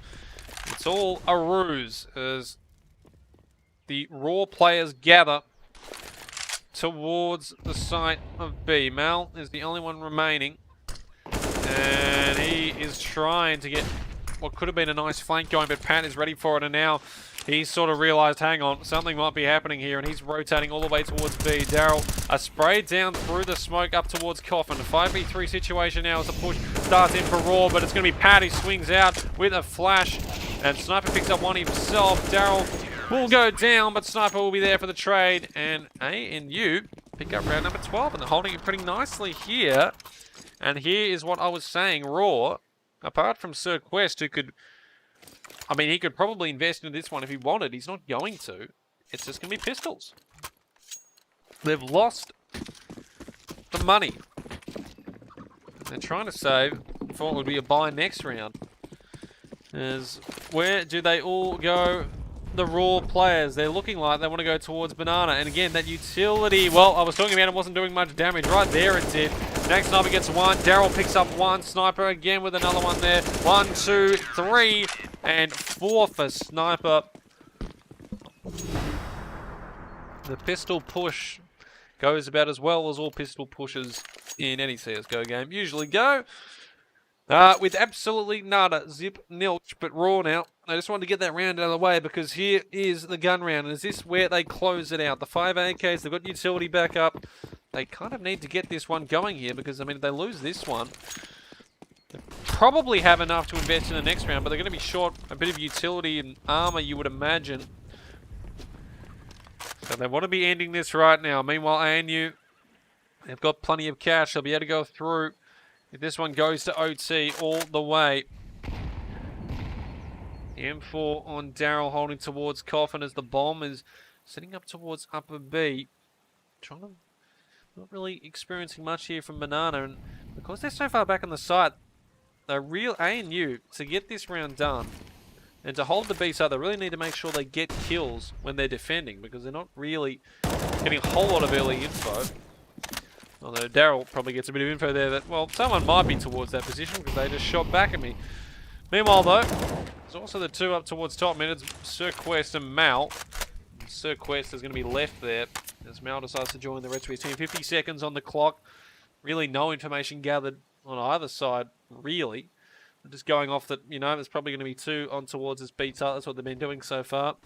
it's all a ruse as the Raw players gather towards the site of B. Mal is the only one remaining, and he is trying to get what could have been a nice flank going, but Pat is ready for it, and now he's sort of realised, hang on, something might be happening here, and he's rotating all the way towards B. Daryl, a spray down through the smoke up towards Coffin. A 5v3 situation now as the push starts in for Raw, but it's going to be Pat who swings out with a flash, and Sniper picks up one himself. Daryl will go down, but Sniper will be there for the trade, and ANU pick up round number 12, and they're holding it pretty nicely here. And here is what I was saying, Raw, apart from Sir Quest, who could, I mean, he could probably invest into this one if he wanted. He's not going to. It's just going to be pistols. They've lost the money. They're trying to save for what would be a buy next round. Where do they all go? The Raw players, they're looking like they want to go towards Banana. And again, that utility, well, I was talking about it wasn't doing much damage. Right there it did. Next Sniper gets one. Daryl picks up one. Sniper again with another one there. 1, 2, 3, and 4 for Sniper. The pistol push goes about as well as all pistol pushes in any CSGO game usually go. With absolutely nada, zip, nilch, but Raw now. I just wanted to get that round out of the way because here is the gun round. And is this where they close it out? The 5 AKs, they've got utility back up. They kind of need to get this one going here because, I mean, if they lose this one, they probably have enough to invest in the next round, but they're going to be short a bit of utility and armor, you would imagine. So they want to be ending this right now. Meanwhile, ANU, they've got plenty of cash. They'll be able to go through if this one goes to OT all the way. M4 on Daryl holding towards Coffin as the bomb is sitting up towards upper B. Trying to, not really experiencing much here from Banana, and because they're so far back on the site, the real ANU, to get this round done and to hold the B side, they really need to make sure they get kills when they're defending because they're not really getting a whole lot of early info. Although Daryl probably gets a bit of info there that, well, someone might be towards that position because they just shot back at me. Meanwhile, though, There's also the two up towards top mid. It's Sir Quest and Mal. Sir Quest is going to be left there as Mal decides to join the rest of his team. 50 seconds on the clock. Really no information gathered on either side, really. Just going off that, you know, there's probably going to be two on towards this beta. That's what they've been doing so far.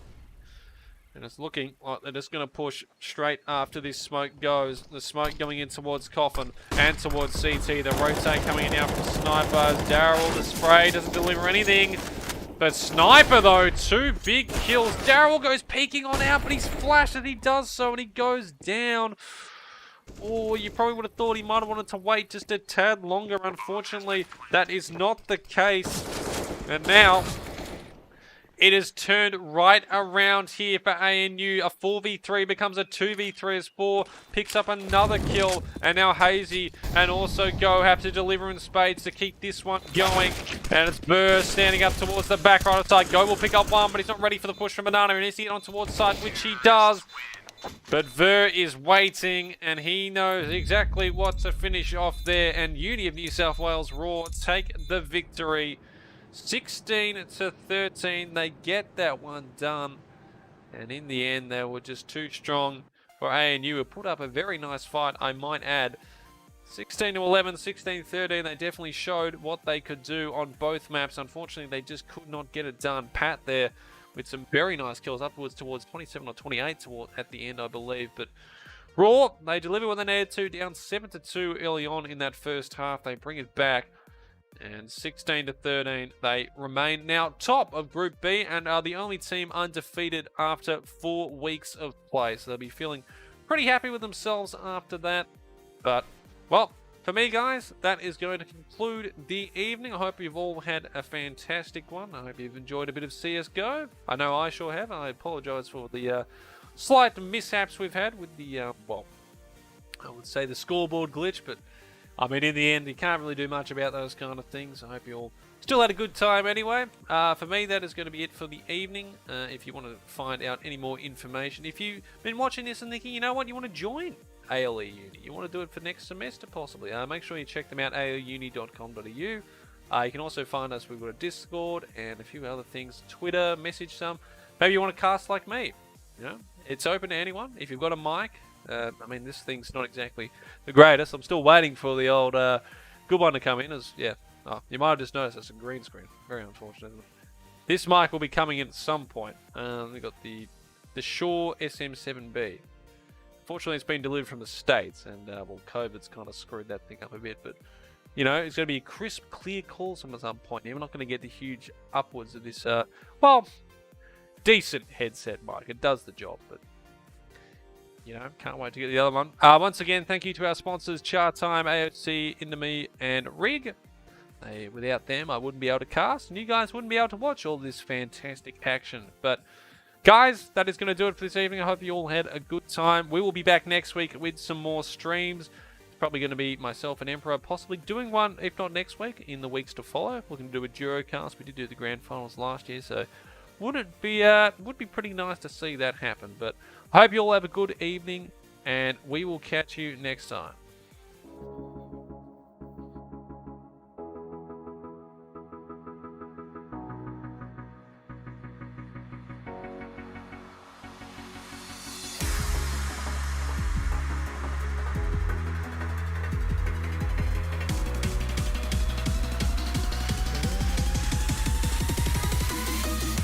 And it's looking like they're just going to push straight after this smoke goes. The smoke going in towards Coffin and towards CT. The rotate coming in now from Snipers. Daryl, the spray doesn't deliver anything. But Sniper, though, 2 big kills. Daryl goes peeking on out, but he's flashed and he does so, and he goes down. Oh, you probably would have thought he might have wanted to wait just a tad longer. Unfortunately, that is not the case. And now, it has turned right around here for ANU. A 4v3 becomes a 2v3 as 4 picks up another kill. And now Hazy and also Go have to deliver in spades to keep this one going. And it's Burr standing up towards the back right side. Go will pick up one, but he's not ready for the push from Banana. And he's to get on towards side, which he does. But Ver is waiting, and he knows exactly what to finish off there. And Uni of New South Wales Roar take the victory. 16-13, they get that one done. And in the end, they were just too strong for ANU, who put up a very nice fight, I might add. 16-11, 16-13, they definitely showed what they could do on both maps. Unfortunately, they just could not get it done. Pat there with some very nice kills upwards towards 27 or 28 at the end, I believe. But Raw, they deliver when they needed to, down 7-2 early on in that first half. They bring it back. And 16-13, they remain now top of Group B and are the only team undefeated after 4 weeks of play. So they'll be feeling pretty happy with themselves after that. But, well, for me, guys, that is going to conclude the evening. I hope you've all had a fantastic one. I hope you've enjoyed a bit of CSGO. I know I sure have. I apologize for the slight mishaps we've had with the, well, I would say the scoreboard glitch, but I mean, in the end, you can't really do much about those kind of things. I hope you all still had a good time anyway. For me, that is going to be it for the evening. If you want to find out any more information, if you've been watching this and thinking, you know what, you want to join AEL Uni, you want to do it for next semester possibly, make sure you check them out, aeluni.com.au. You can also find us, we've got a Discord and a few other things, Twitter, message some. Maybe you want to cast like me, you know, it's open to anyone. If you've got a mic, I mean, this thing's not exactly the greatest. I'm still waiting for the old good one to come in. Yeah, you might have just noticed it's a green screen. Very unfortunate. This mic will be coming in at some point. We've got the Shure SM7B. Fortunately, it's been delivered from the States, and well, COVID's kind of screwed that thing up a bit. But you know, it's going to be a crisp, clear call at some point. We're not going to get the huge upwards of this. Well, decent headset mic. It does the job, but you know, can't wait to get the other one. Once again, thank you to our sponsors, Chatime, AOC, Indomie, and Rig. Without them, I wouldn't be able to cast, and you guys wouldn't be able to watch all this fantastic action. But, guys, that is going to do it for this evening. I hope you all had a good time. We will be back next week with some more streams. It's probably going to be myself and Emperor possibly doing one, if not next week, in the weeks to follow. We're going to do a Durocast. We did do the Grand Finals last year, so would be pretty nice to see that happen. But I hope you all have a good evening, and we will catch you next time.